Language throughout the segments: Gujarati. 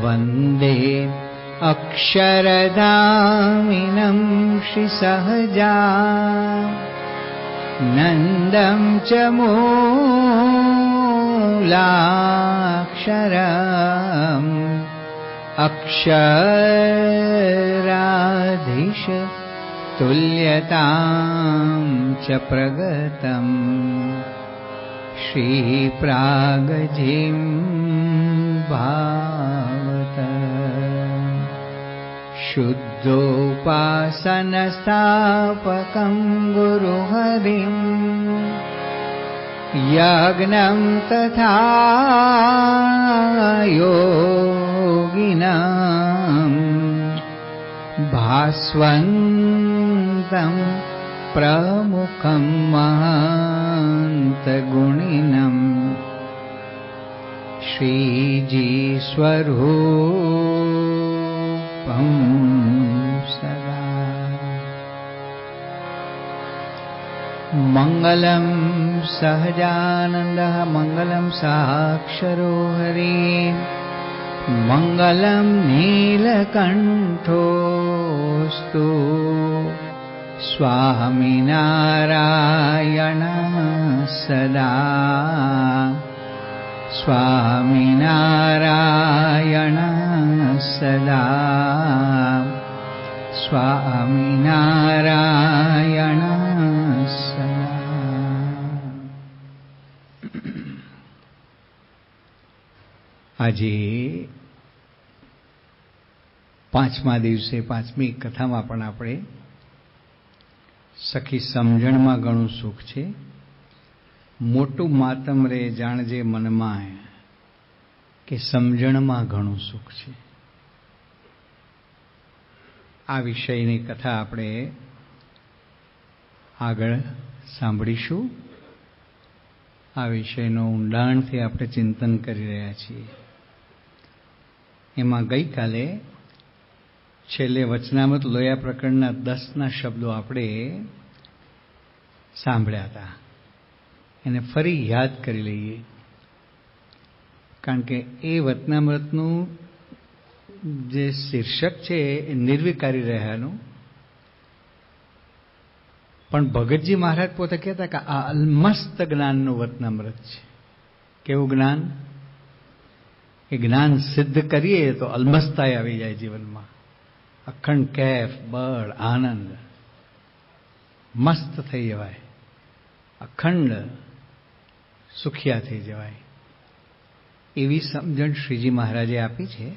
वन्दे अक्षरधामिनं श्रीसहजानन्दं च मूलाक्षरम् अक्षराधीश तुल्यतां च प्रगतम् श्रीप्रागजिं भावत शुद्धोपासनस्थापकं गुरुहरिं यज्ञं तथा योगिनं भास्वन्तं प्रमुखं महान्तगुणिनम् श्रीजीस्वरूपं सदा। मङ्गलं सहजानन्दः मङ्गलं साक्षरो हरिः मङ्गलं नीलकण्ठोऽस्तु स्वामिनारायण सदा स्वामिनारायण सदा स्वामिनारायण सदा। આજે પાંચમા દિવસે પાંચમી કથામાં પણ આપણે સખી સમજણમાં ઘણું સુખ છે, મોટું માતમ રે જાણજે મનમાં કે સમજણમાં ઘણું સુખ છે. આ વિષયની કથા આપણે આગળ સાંભળીશું. આ વિષયનો ઊંડાણથી આપણે ચિંતન કરી રહ્યા છીએ. એમાં ગઈકાલે છેલ્લે વચનામૃત લોયા પ્રકરણના 10ના શબ્દો આપણે સાંભળ્યા હતા. એને ફરી યાદ કરી લઈએ, કારણ કે એ વચનામૃતનું જે શીર્ષક છે એ નિર્વિકારી રહ્યાનું, પણ ભગતજી મહારાજ પોતે કહેતા કે આ અલમસ્ત જ્ઞાનનું વચનામૃત છે. કેવું જ્ઞાન? એ જ્ઞાન સિદ્ધ કરીએ તો અલમસ્તાઈ આવી જાય જીવનમાં. અખંડ કેફ, બળ, આનંદ, મસ્ત થઈ જવાય, અખંડ સુખિયા થઈ જવાય. એવી સમજણ શ્રીજી મહારાજે આપી છે.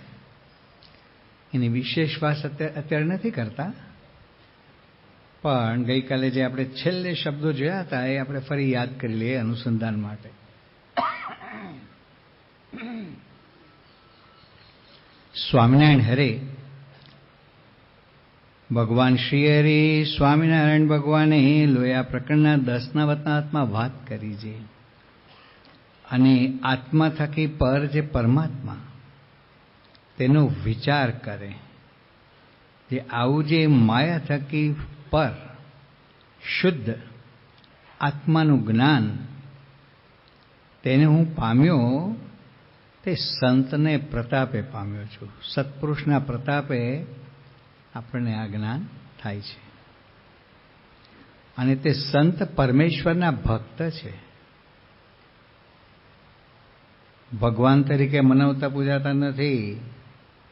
એની વિશેષ વાત અત્યારે નથી કરતા, પણ ગઈકાલે જે આપણે છેલ્લે શબ્દો જોયા હતા એ આપણે ફરી યાદ કરી લઈએ અનુસંધાન માટે. સ્વામિનારાયણ હરે ભગવાન શ્રી હરિ સ્વામિનારાયણ ભગવાને લોયા પ્રકરણના 10ના વચનામૃતમાં વાત કરી છે. અને આત્મા થકી પર જે પરમાત્મા તેનો વિચાર કરે, જે આવું જે માયા થકી પર શુદ્ધ આત્માનું જ્ઞાન તેને હું પામ્યો, તે સંતને પ્રતાપે પામ્યો છું. સત્પુરુષના પ્રતાપે આપણને આ જ્ઞાન થાય છે. અને તે સંત પરમેશ્વરના ભક્ત છે. ભગવાન તરીકે મનાવતા પૂજાતા નથી,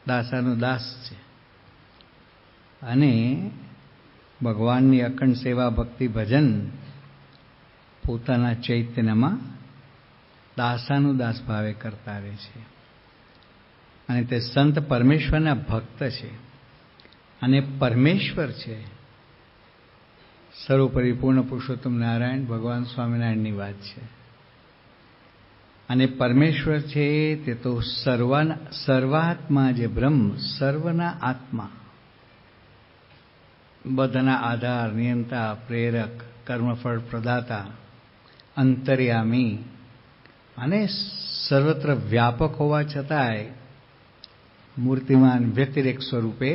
દાસાનું દાસ છે. અને ભગવાનની અખંડ સેવા ભક્તિ ભજન પોતાના ચૈતન્યમાં દાસાનું દાસ ભાવે કરતા રહે છે. અને તે સંત પરમેશ્વરના ભક્ત છે. અને પરમેશ્વર છે સર્વોપરી પૂર્ણ પુરુષોત્તમ નારાયણ ભગવાન સ્વામિનારાયણની વાત છે. અને પરમેશ્વર છે તે તો સર્વાત્મા, જે બ્રહ્મ, સર્વના આત્મા, બધાના આધાર, નિયંતા, પ્રેરક, કર્મફળ પ્રદાતા, અંતર્યામી અને સર્વત્ર વ્યાપક હોવા છતાંય મૂર્તિમાન વ્યતિરેક સ્વરૂપે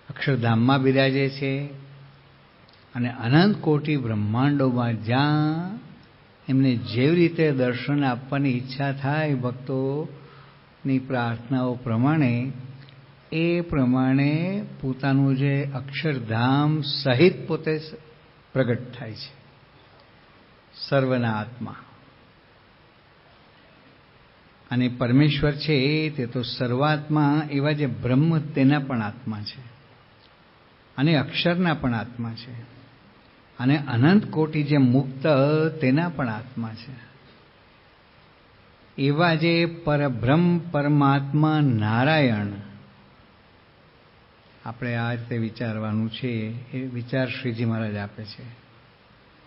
અક્ષરધામમાં બિરાજે છે. અને અનંત કોટી બ્રહ્માંડોમાં જ્યાં એમને જેવી રીતે દર્શન આપવાની ઈચ્છા થાય ભક્તોની પ્રાર્થનાઓ પ્રમાણે, એ પ્રમાણે પોતાનું જે અક્ષરધામ સહિત પોતે પ્રગટ થાય છે, સર્વના આત્મા. અને પરમેશ્વર છે તે તો સર્વાત્મા, એવા જે બ્રહ્મ તેના પણ આત્મા છે, અને અક્ષરના પણ આત્મા છે, અને અનંત કોટી જે મુક્ત તેના પણ આત્મા છે. એવા જે પરબ્રહ્મ પરમાત્મા નારાયણ, આપણે આ રીતે વિચારવાનું છે. એ વિચાર શ્રીજી મહારાજ આપે છે.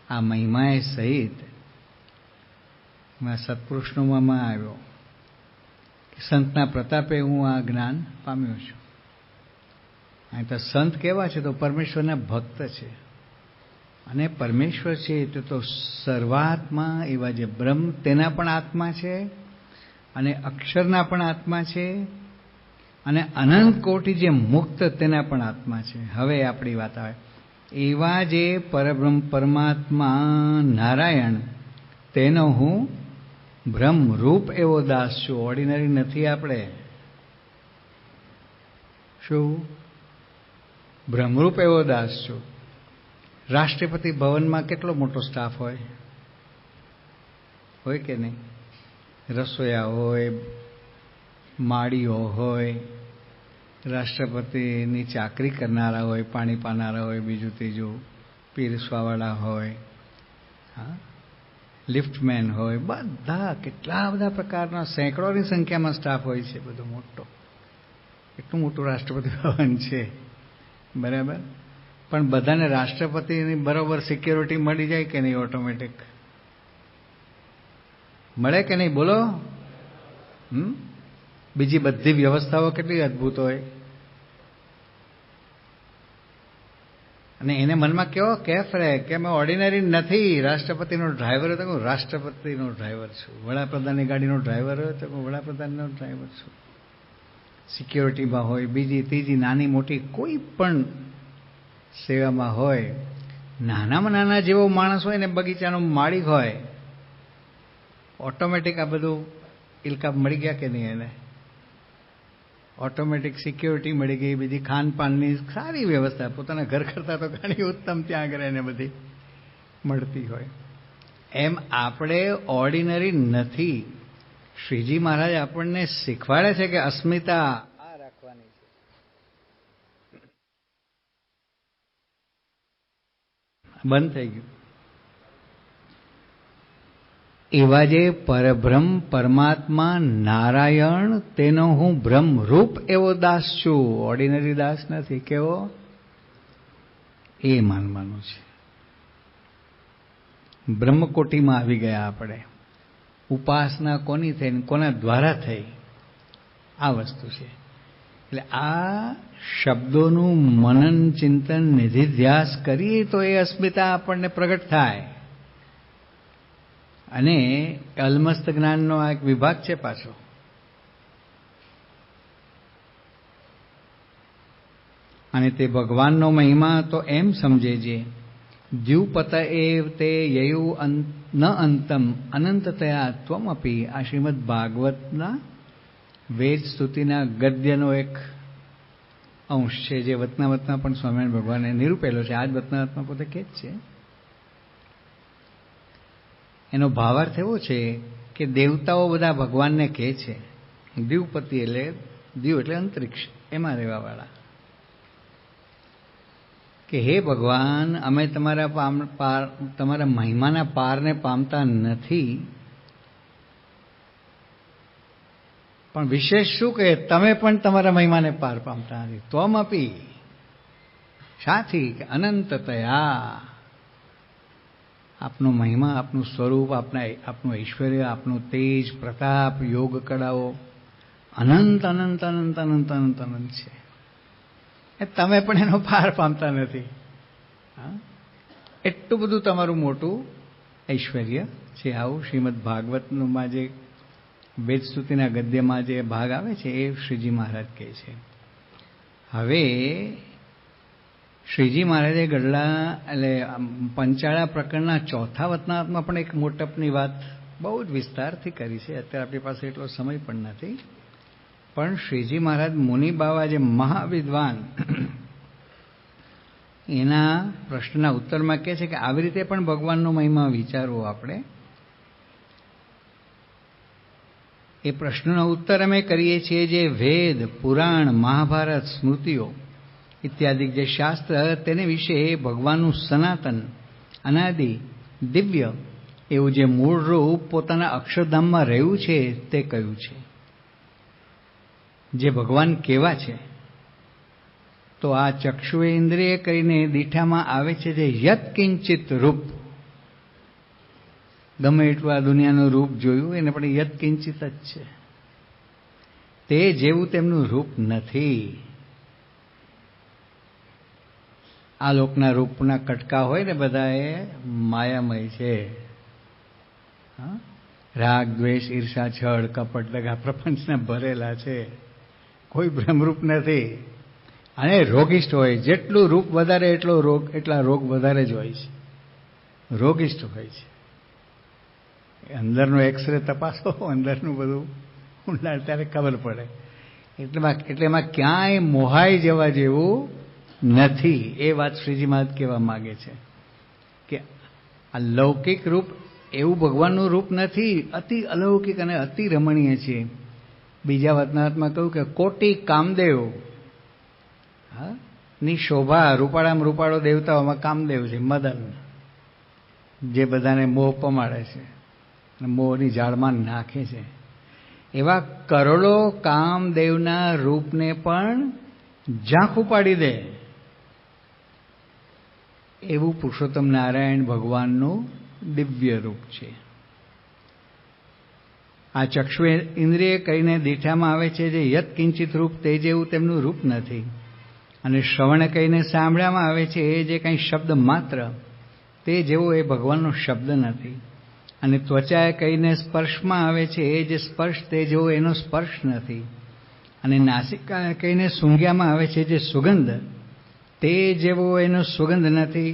આ મહિમાએ સહિત સત્પુરુષનોમાં આવ્યો કે સંતના પ્રતાપે હું આ જ્ઞાન પામ્યો છું. અહીં તો સંત કેવા છે? તો પરમેશ્વરના ભક્ત છે. અને પરમેશ્વર છે તે તો સર્વાત્મા, એવા જે બ્રહ્મ તેના પણ આત્મા છે, અને અક્ષરના પણ આત્મા છે, અને અનંત કોટી જે મુક્ત તેના પણ આત્મા છે. હવે આપણી વાત આવે, એવા જે પરબ્રહ્મ પરમાત્મા નારાયણ, તેનો હું બ્રહ્મ રૂપ એવો દાસ છું. ઓર્ડિનરી નથી આપણે. શું? બ્રહ્મરૂપ એવો દાસ છું. રાષ્ટ્રપતિ ભવનમાં કેટલો મોટો સ્ટાફ હોય? હોય કે નહીં? રસોયા હોય, માળીઓ હોય, રાષ્ટ્રપતિની ચાકરી કરનારા હોય, પાણી પાનારા હોય, બીજું ત્રીજું પીરસવાવાળા હોય, હા, લિફ્ટમેન હોય, બધા કેટલા બધા પ્રકારના સેંકડોની સંખ્યામાં સ્ટાફ હોય છે. બધો મોટો, એટલું મોટું રાષ્ટ્રપતિ ભવન છે, બરાબર. પણ બધાને રાષ્ટ્રપતિની બરોબર સિક્યોરિટી મળી જાય કે નહીં? ઓટોમેટિક મળે કે નહીં? બોલો. બીજી બધી વ્યવસ્થાઓ કેટલી અદભુત હોય. અને એને મનમાં કેવો કેફ રહે કે અમે ઓર્ડિનરી નથી. રાષ્ટ્રપતિનો ડ્રાઈવર હોય તો હું રાષ્ટ્રપતિનો ડ્રાઈવર છું. વડાપ્રધાનની ગાડીનો ડ્રાઈવર હોય તો હું વડાપ્રધાનનો ડ્રાઈવર છું. સિક્યોરિટીમાં હોય, બીજી ત્રીજી નાની મોટી કોઈ પણ સેવામાં હોય, નાનામાં નાના જેવો માણસ હોય ને, બગીચાનો માળીક હોય, ઓટોમેટિક આ બધું ઇલકાબ મળી ગયા કે નહીં? એને ઓટોમેટિક સિક્યોરિટી મળી ગઈ, બીજી ખાનપાનની સારી વ્યવસ્થા, પોતાના ઘર કરતાં તો ઘણી ઉત્તમ ત્યાં આગળ એને બધી મળતી હોય. એમ આપણે ઓર્ડિનરી નથી. શ્રીજી મહારાજ આપણને શીખવાડે છે કે અસ્મિતા આ રાખવાની છે. બંધ થઈ ગયું. એવા જે પરબ્રહ્મ પરમાત્મા નારાયણ, તેનો હું બ્રહ્મરૂપ એવો દાસ છું. ઓર્ડિનરી દાસ નથી. કેવો? એ માનવાનું છે. બ્રહ્મકોટીમાં આવી ગયા આપણે. ઉપાસના કોની થઈ? કોના દ્વારા થઈ? આ વસ્તુ છે. એટલે આ શબ્દોનું મનન ચિંતન નિધિધ્યાસ કરીએ તો એ અસ્મિતા આપણને પ્રગટ થાય. અને અલમસ્ત જ્ઞાનનો આ એક વિભાગ છે પાછો. અને તે ભગવાનનો મહિમા તો એમ સમજે છે, દ્યુપત એવ તે યયુ ન અંતમ અનંતતયા ત્વમપી. આ શ્રીમદ ભાગવતના વેદ સ્તુતિના ગદ્યનો એક અંશ છે, જે વતનાવતમાં પણ સ્વામિનારાયણ ભગવાને નિરૂપેલો છે. આજ વતનાવતમાં પોતે કે જ છે. એનો ભાવાર્થ એવો છે કે દેવતાઓ બધા ભગવાનને કહે છે, દ્યુપતિ એટલે દ્યુ એટલે અંતરિક્ષ, એમાં રહેવાવાળા, કે હે ભગવાન, અમે તમારા મહિમાના પારને પામતા નથી, પણ વિશેષ શું કહે, તમે પણ તમારા મહિમાને પાર પામતા નથી. ત્વમ આપી, શાથી કે અનંતતયા આપનો મહિમા, આપનું સ્વરૂપ, આપનું ઐશ્વર્ય, આપનું તેજ, પ્રતાપ, યોગ કળાઓ અનંત અનંત અનંત અનંત અનંત અનંત છે. તમે પણ એનો પાર પામતા નથી. એટલું બધું તમારું મોટું ઐશ્વર્ય છે. આવું શ્રીમદ ભાગવતમાં જે વેદસ્તુતિના ગદ્યમાં જે ભાગ આવે છે એ શ્રીજી મહારાજ કહે છે. હવે શ્રીજી મહારાજે ગઢડા એટલે પંચાળા પ્રકરણના ચોથા વતનામાં પણ એક મોટપની વાત બહુ જ વિસ્તારથી કરી છે. અત્યારે આપણી પાસે એટલો સમય પણ નથી. પણ શ્રીજી મહારાજ મુનિ બાવા જે મહાવિદ્વાન એના પ્રશ્નના ઉત્તરમાં કહે છે કે આવી રીતે પણ ભગવાનનો મહિમા વિચારવો આપણે. એ પ્રશ્નનો ઉત્તર અમે કરીએ છીએ જે વેદ, પુરાણ, મહાભારત, સ્મૃતિઓ ઇત્યાદિ જે શાસ્ત્ર તેને વિશે ભગવાનનું સનાતન, અનાદિ, દિવ્ય એવું જે મૂળ રૂપ પોતાના અક્ષરધામમાં રહ્યું છે તે કયું છે. જે ભગવાન કેવા છે તો આ ચક્ષુ ઇન્દ્રિય કરીને દીઠામાં આવે છે જે યત્કિંચિત રૂપ. ગમે એટલું આ દુનિયાનું રૂપ જોયું એને પણ યત્કિંચિત જ છે. તે જેવું તેમનું રૂપ નથી. આ લોકના રૂપના કટકા હોય ને બધા એ માયામય છે. રાગ, દ્વેષ, ઈર્ષા, છળ, કપટ લગા પ્રપંચના ભરેલા છે. કોઈ બ્રહ્મરૂપ નથી. અને રોગિષ્ઠ હોય. જેટલું રૂપ વધારે એટલા રોગ વધારે જ હોય છે. રોગિષ્ઠ હોય છે. અંદરનો એક્સરે તપાસો, અંદરનું બધું ઊંડાણ ત્યારે ખબર પડે. એટલે એમાં ક્યાંય મોહાઈ જવા જેવું નથી. એ વાત શ્રીજી મહારાજ કહેવા માગે છે કે આ લૌકિક રૂપ એવું ભગવાનનું રૂપ નથી. અતિ અલૌકિક અને અતિ રમણીય છે. બીજા વતનાથમાં કહ્યું કે કોટી કામદેવ ની શોભા, રૂપાળામાં રૂપાળો દેવતાઓમાં કામદેવ છે, મદન, જે બધાને મોહ પમાડે છે, મોહની જાળમાં નાખે છે. એવા કરોડો કામદેવના રૂપને પણ ઝાંખ ઉપાડી દે એવું પુરુષોત્તમ નારાયણ ભગવાનનું દિવ્ય રૂપ છે. આ ચક્ષુ ઇન્દ્રિય કરીને દીઠામાં આવે છે જે યત્કિંચિત રૂપ તે જેવું તેમનું રૂપ નથી. અને શ્રવણ કહીને સાંભળવામાં આવે છે એ જે કંઈ શબ્દ માત્ર તે જેવો એ ભગવાનનો શબ્દ નથી. અને ત્વચા કહીને સ્પર્શમાં આવે છે એ જે સ્પર્શ તે જેવો એનો સ્પર્શ નથી. અને નાસિકા કહીને સૂંઘ્યામાં આવે છે જે સુગંધ તે જેવો એનો સુગંધ નથી.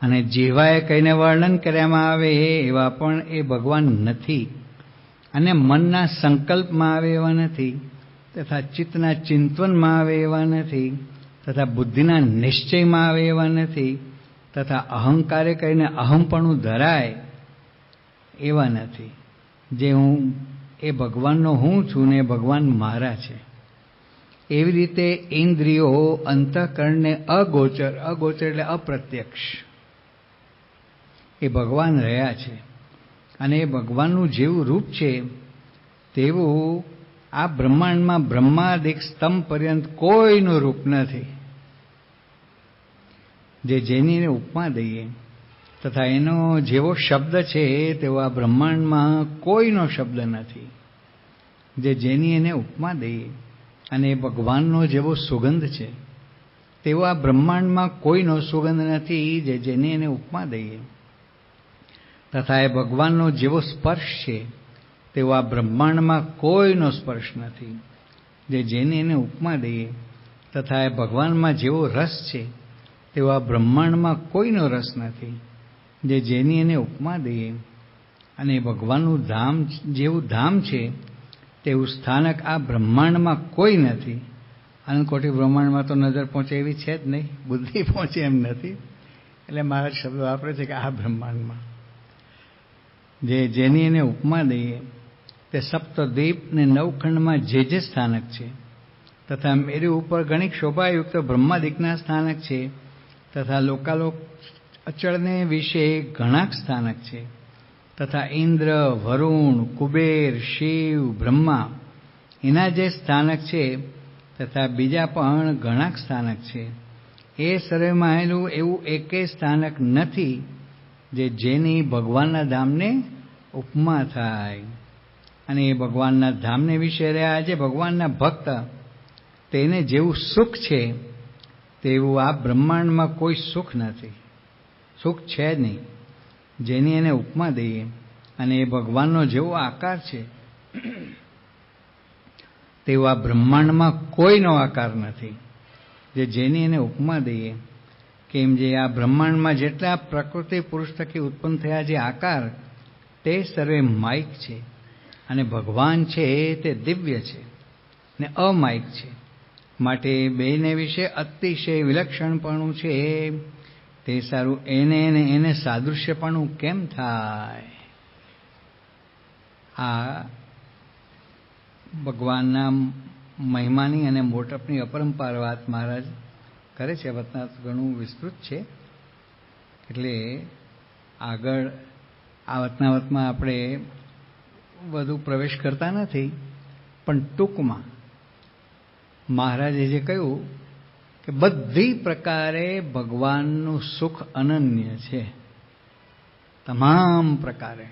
અને જીવાએ કહીને વર્ણન કરવામાં આવે એવા પણ એ ભગવાન નથી. અને મનના સંકલ્પમાં આવે એવા નથી, તથા ચિત્તના ચિંતવનમાં આવે એવા નથી, તથા બુદ્ધિના નિશ્ચયમાં આવે એવા નથી, તથા અહંકારે કહીને અહમપણું ધરાય એવા નથી. જે હું એ ભગવાનનો હું છું ને ભગવાન મારા છે. એવી રીતે ઇન્દ્રિયો અંતઃકરણને અગોચર એટલે અપ્રત્યક્ષ એ ભગવાન રહ્યા છે. અને એ ભગવાનનું જેવું રૂપ છે તેવું આ બ્રહ્માંડમાં બ્રહ્માદિક સ્તંભ પર્યંત કોઈનું રૂપ નથી. જેની એને ઉપમા દઈએ તથા એનો જેવો શબ્દ છે તેવો આ બ્રહ્માંડમાં કોઈનો શબ્દ નથી. જેની એને ઉપમા દઈએ અને ભગવાનનો જેવો સુગંધ છે તેવો આ બ્રહ્માંડમાં કોઈનો સુગંધ નથી. જેની એને ઉપમા દઈએ તથા એ ભગવાનનો જેવો સ્પર્શ છે તેવો આ બ્રહ્માંડમાં કોઈનો સ્પર્શ નથી. જેની એને ઉપમા દઈએ તથા એ ભગવાનમાં જેવો રસ છે તેવો આ બ્રહ્માંડમાં કોઈનો રસ નથી. જેની એને ઉપમા દઈએ અને ભગવાનનું ધામ જેવું ધામ છે તેવું સ્થાનક આ બ્રહ્માંડમાં કોઈ નથી. અનંતકોટી બ્રહ્માંડમાં તો નજર પહોંચે એવી છે જ નહીં, બુદ્ધિ પહોંચે એમ નથી. એટલે મારા શબ્દો વાપરે છે કે આ બ્રહ્માંડમાં જેની એને ઉપમા દઈએ તે સપ્તદ્વીપ ને નવખંડમાં જે સ્થાનક છે તથા મેરુ ઉપર ગણિક શોભાયુક્ત બ્રહ્માદિકના સ્થાનક છે તથા લોકાલોક અચળને વિશે ઘણા સ્થાનક છે તથા ઇન્દ્ર, વરુણ, કુબેર, શિવ, બ્રહ્મા એના જે સ્થાનક છે તથા બીજા પણ ઘણા સ્થાનક છે. એ સર્વેમાં આવેલું એવું એકેય સ્થાનક નથી જે જેની ભગવાનના ધામને ઉપમા થાય. અને એ ભગવાનના ધામને વિશે રહ્યા જે ભગવાનના ભક્ત તેને જેવું સુખ છે તેવું આ બ્રહ્માંડમાં કોઈ સુખ નથી, સુખ છે જ નહીં જેની એને ઉપમા દઈએ. અને એ ભગવાનનો જેવો આકાર છે તેવો આ બ્રહ્માંડમાં કોઈનો આકાર નથી જે જેની એને ઉપમા દઈએ. કેમ જે આ બ્રહ્માંડમાં જેટલા પ્રકૃતિ પુરુષ થકી ઉત્પન્ન થયા જે આકાર તે સર્વે માયિક છે અને ભગવાન છે તે દિવ્ય છે ને અમાયિક છે. માટે બેને વિશે અતિશય વિલક્ષણપણું છે તે સારું એને સાદૃશ્યપણું કેમ થાય? આ ભગવાનના મહિમાની અને મોટપની અપરંપાર વાત મહારાજ કરે છે. વતનાથ ઘણું વિસ્તૃત છે એટલે આગળ આ વતનાવતમાં આપણે વધુ પ્રવેશ કરતા નથી, પણ ટૂંકમાં મહારાજે જે કહ્યું કે બધી પ્રકારે ભગવાનનું સુખ અનન્ય છે, તમામ પ્રકારે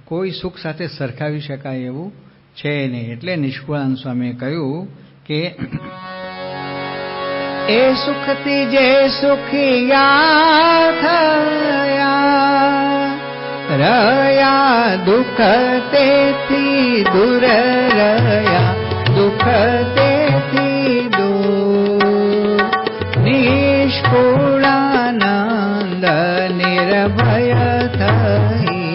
કોઈ સુખ સાથે સરખાવી શકાય એવું છે નહીં. એટલે નિષ્કુળાનંદ સ્વામીએ કહ્યું કે એ સુખથી જે સુખિયા થયા રહ્યા, દુઃખ તેથી દૂર રહ્યા, દુઃખ તેથી દૂર. નિષ્કુળાનંદ નિર્ભય થઈ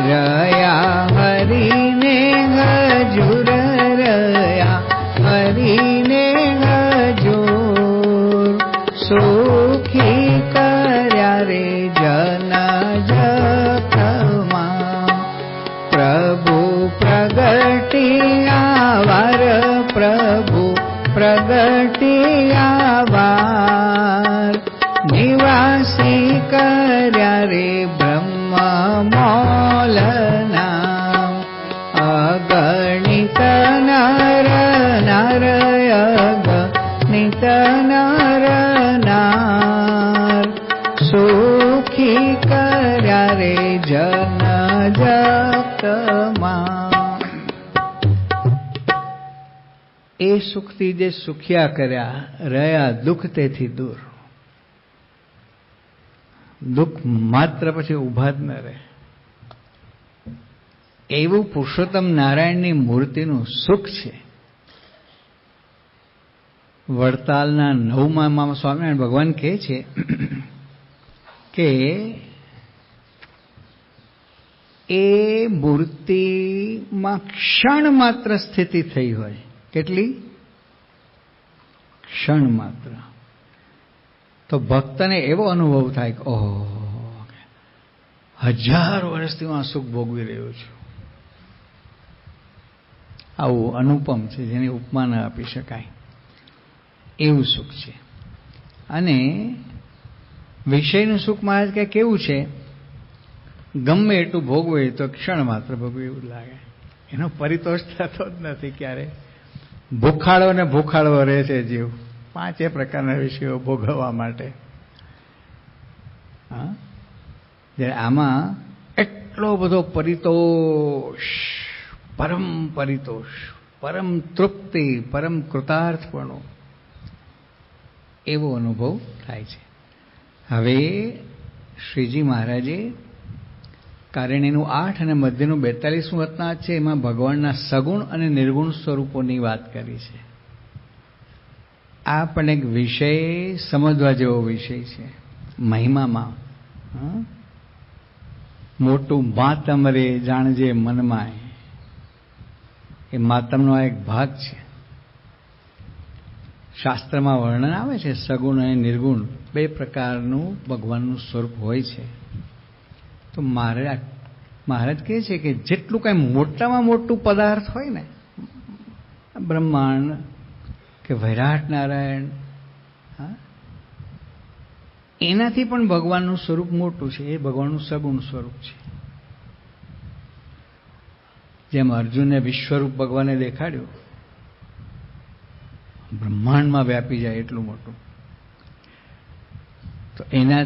રહ્યા, હરિને હજુર રહ્યા, હરિને હજુર. સુખી કર્યા રે જન જગમાં, પ્રભુ પ્રગટિયા વાર, પ્રભુ પ્રગટિયા વાર. નિવાસી કર્યા રે બ્રહ્મ મોલના, અગણિત નર નાર, અગણિત નર નાર. સુખી કર્યા રે જન જગતમાં. એ સુખથી જે સુખ્યા કર્યા રહ્યા, દુઃખ તેથી દૂર. દુઃખ માત્ર પછી ઉભા જ ન રહે એવું પુરુષોત્તમ નારાયણની મૂર્તિનું સુખ છે. વડતાલના 9મા સ્વામિનારાયણ ભગવાન કહે છે કે એ મૂર્તિમાં ક્ષણ માત્ર સ્થિતિ થઈ હોય. કેટલી? ક્ષણ માત્ર. તો ભક્તને એવો અનુભવ થાય કે ઓહો, 1000 વર્ષથી હું આ સુખ ભોગવી રહ્યો છું. આવું અનુપમ છે જેની ઉપમા ન આપી શકાય એવું સુખ છે. અને વિષયનું સુખ મહારાજ કે કેવું છે? ગમે એટલું ભોગવે તો ક્ષણ માત્ર ભોગવે એવું લાગે, એનો પરિતોષ થતો જ નથી ક્યારે. ભૂખાડો ને ભૂખાડો રહે છે જીવ 5 પ્રકારના વિષયો ભોગવવા માટે. હા, જ્યારે આમાં એટલો બધો પરિતોષ, પરમ પરિતોષ, પરમ તૃપ્તિ, પરમ કૃતાર્થપણો એવો અનુભવ થાય છે. હવે શ્રીજી મહારાજે કારણેનું 8 અને મધ્યનું 42મું વતનાથ છે, એમાં ભગવાનના સગુણ અને નિર્ગુણ સ્વરૂપોની વાત કરી છે. આ પણ એક વિષય સમજવા જેવો વિષય છે. મહિમામાં મોટું માતમ રે જાણજે મનમાં, એ માતમનો એક ભાગ છે. શાસ્ત્રમાં વર્ણન આવે છે સગુણ અને નિર્ગુણ 2 પ્રકારનું ભગવાનનું સ્વરૂપ હોય છે. તો મહારાજ કહે છે કે જેટલું કાંઈ મોટામાં મોટું પદાર્થ હોય ને, બ્રહ્માંડ કે વૈરાટ નારાયણ, એનાથી પણ ભગવાનનું સ્વરૂપ મોટું છે. એ ભગવાનનું સગુણ સ્વરૂપ છે. જેમ અર્જુનને વિશ્વરૂપ ભગવાને દેખાડ્યું બ્રહ્માંડમાં વ્યાપી જાય એટલું મોટું. તો એના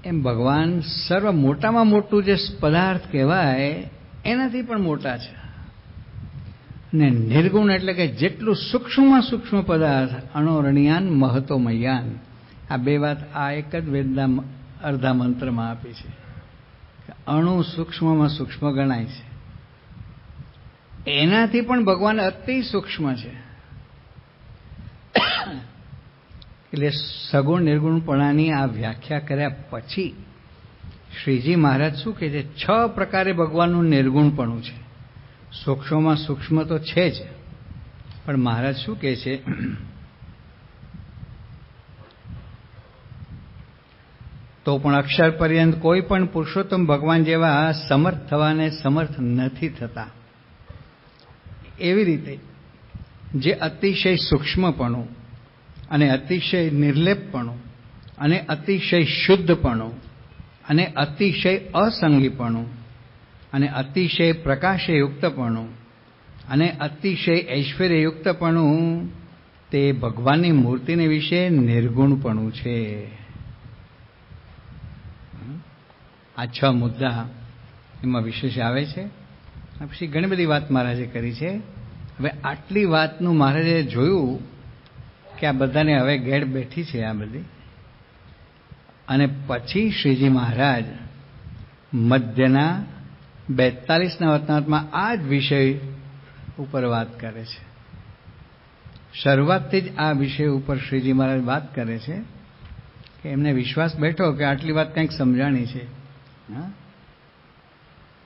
એમ ભગવાન સર્વ મોટામાં મોટું જે પદાર્થ કહેવાય એનાથી પણ મોટા છે. ને નિર્ગુણ એટલે કે જેટલું સૂક્ષ્મમાં સૂક્ષ્મ પદાર્થ, અણોરણિયાન મહતોમયાન, આ બે વાત આ એક જ વેદના અર્ધા મંત્રમાં આપી છે. અણુ સૂક્ષ્મમાં સૂક્ષ્મ ગણાય છે, એનાથી પણ ભગવાન અતિ સૂક્ષ્મ છે. એટલે સગુણ નિર્ગુણપણાની આ વ્યાખ્યા કર્યા પછી શ્રીજી મહારાજ શું કહે છે? 6 પ્રકારે ભગવાનનું નિર્ગુણપણું છે. સૂક્ષ્મમાં સૂક્ષ્મ તો છે જ, પણ મહારાજ શું કહે છે? તો પણ અક્ષર પર્યંત કોઈ પણ પુરુષોત્તમ ભગવાન જેવા સમર્થ થવાને સમર્થ નથી થતા. એવી રીતે જે અતિશય સૂક્ષ્મપણું અને અતિશય નિર્લેપપણું અને અતિશય શુદ્ધપણું અને અતિશય અસંગીપણું અને અતિશય પ્રકાશયુક્તપણું અને અતિશય ઐશ્વર્યયુક્તપણું તે ભગવાનની મૂર્તિને વિશે નિર્ગુણપણું છે. આ 6 મુદ્દા એમાં વિશેષ આવે છે. પછી ઘણી બધી વાત મહારાજે કરી છે. હવે આટલી વાતનું મહારાજે જોયું કે આ બધાને હવે ગેડ બેઠી છે આ બધી, અને પછી શ્રીજી મહારાજ મધ્યના 42ના વતનામાં આ જ વિષય ઉપર વાત કરે છે. શરૂઆતથી જ આ વિષય ઉપર શ્રીજી મહારાજ વાત કરે છે કે એમને વિશ્વાસ બેઠો કે આટલી વાત કંઈક સમજાણી છે.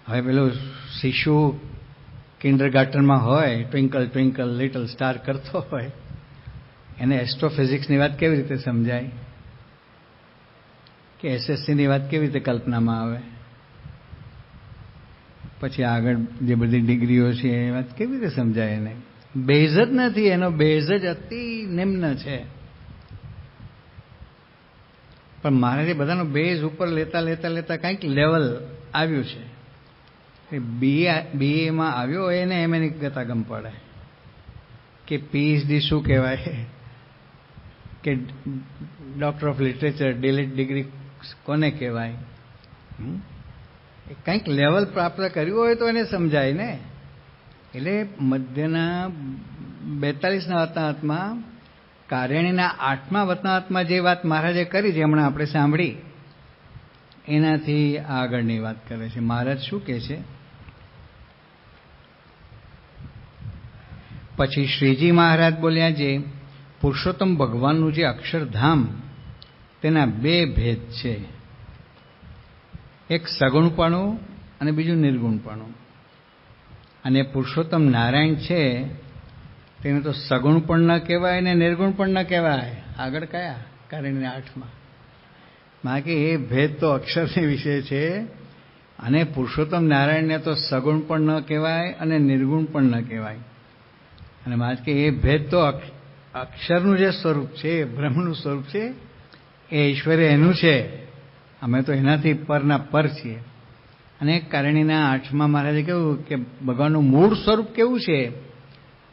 હવે પેલો શિશુ કિન્ડરગાર્ટનમાં હોય, ટ્વિંકલ ટ્વિંકલ લિટલ સ્ટાર કરતો હોય, એને એસ્ટ્રોફિઝિક્સની વાત કેવી રીતે સમજાય કે એસએસસીની વાત કેવી રીતે કલ્પનામાં આવે? પછી આગળ જે બધી ડિગ્રીઓ છે એ વાત કેવી રીતે સમજાય? એને બેઝ જ નથી, એનો બેઝ જ અતિ નિમ્ન છે. પણ મહારાજે બધાનો બેઝ ઉપર લેતા લેતા લેતા કંઈક લેવલ આવ્યું છે. બીએમાં આવ્યો એને એમ એની ગતાગમ પડે કે પીએચડી શું કહેવાય, કે doctor of literature delete degree કોને કહેવાય. કંઈક લેવલ પ્રાપ્ત કર્યું હોય તો એને સમજાય ને. એટલે મધ્યના 42ના વતનામાં કાર્યાણીના 8મા વતનામાં જે વાત મહારાજે કરી, જે હમણાં આપણે સાંભળી, એનાથી આગળની વાત કરે છે. મહારાજ શું કહે છે? પછી શ્રીજી મહારાજ બોલ્યા, જે પુરુષોત્તમ ભગવાનનું જે અક્ષરધામ, તેના 2 ભેદ છે. એક સગુણપણું અને બીજું નિર્ગુણપણું. અને પુરુષોત્તમ નારાયણ છે તેને તો સગુણ પણ ન કહેવાય ને નિર્ગુણ પણ ન કહેવાય. આગળ કયા? કારણ 8માં બાકી એ ભેદ તો અક્ષરને વિશે છે. અને પુરુષોત્તમ નારાયણને તો સગુણ પણ ન કહેવાય અને નિર્ગુણ પણ ન કહેવાય. અને મારે કે એ ભેદ તો અક્ષરનું જે સ્વરૂપ છે, બ્રહ્મનું સ્વરૂપ છે, એ ઐશ્વર્ય એનું છે. અમે તો એનાથી પરના પર છીએ. અને કારણીના 8માં મહારાજે કહ્યું કે ભગવાનનું મૂળ સ્વરૂપ કેવું છે?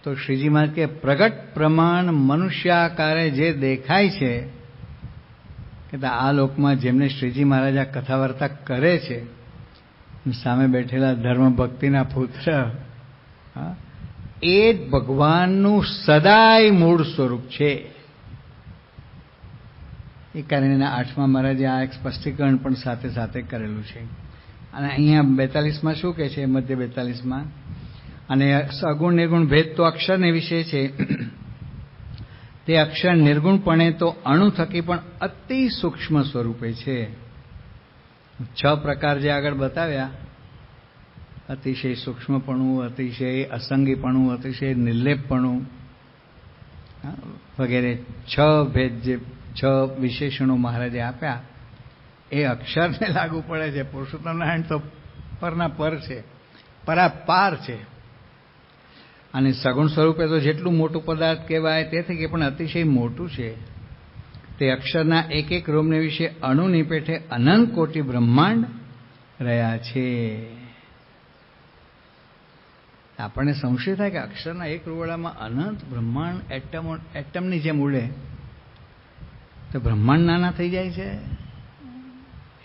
તો શ્રીજી મહારાજ કે પ્રગટ પ્રમાણ મનુષ્યાકારે જે દેખાય છે, કે આ લોકમાં જેમને શ્રીજી મહારાજ આ કથા વાર્તા કરે છે, સામે બેઠેલા ધર્મ ભક્તિના પુત્ર, એ જ ભગવાનનું સદાય મૂળ સ્વરૂપ છે. એ કારણેના 8માં મહારાજે આ એક સ્પષ્ટીકરણ પણ સાથે સાથે કરેલું છે. અને અહીંયા 42માં શું કહે છે? મધ્ય 42માં, અને સગુણ નિર્ગુણ ભેદ તો અક્ષરને વિશે છે. તે અક્ષર નિર્ગુણપણે તો અણુ થકી પણ અતિ સૂક્ષ્મ સ્વરૂપે છે. 6 પ્રકાર જે આગળ બતાવ્યા, અતિશય સૂક્ષ્મપણું, અતિશય અસંગીપણું, અતિશય નિર્લેપપણું વગેરે 6 ભેદ, જે 6 વિશેષણો મહારાજે આપ્યા, એ અક્ષરને લાગુ પડે છે. પુરુષોત્તમ નારાયણ તો પરના પર છે, પરાપાર છે. અને સગુણ સ્વરૂપે તો જેટલું મોટું પદાર્થ કહેવાય તેથી પણ અતિશય મોટું છે. તે અક્ષરના એક એક રોમને વિશે અણુની પેઠે અનંત કોટી બ્રહ્માંડ રહ્યા છે. આપણને સંશય થાય કે અક્ષરના એક રૂવાડામાં અનંત બ્રહ્માંડ એટમની જેમ ઉડે તો બ્રહ્માંડ નાના થઈ જાય છે?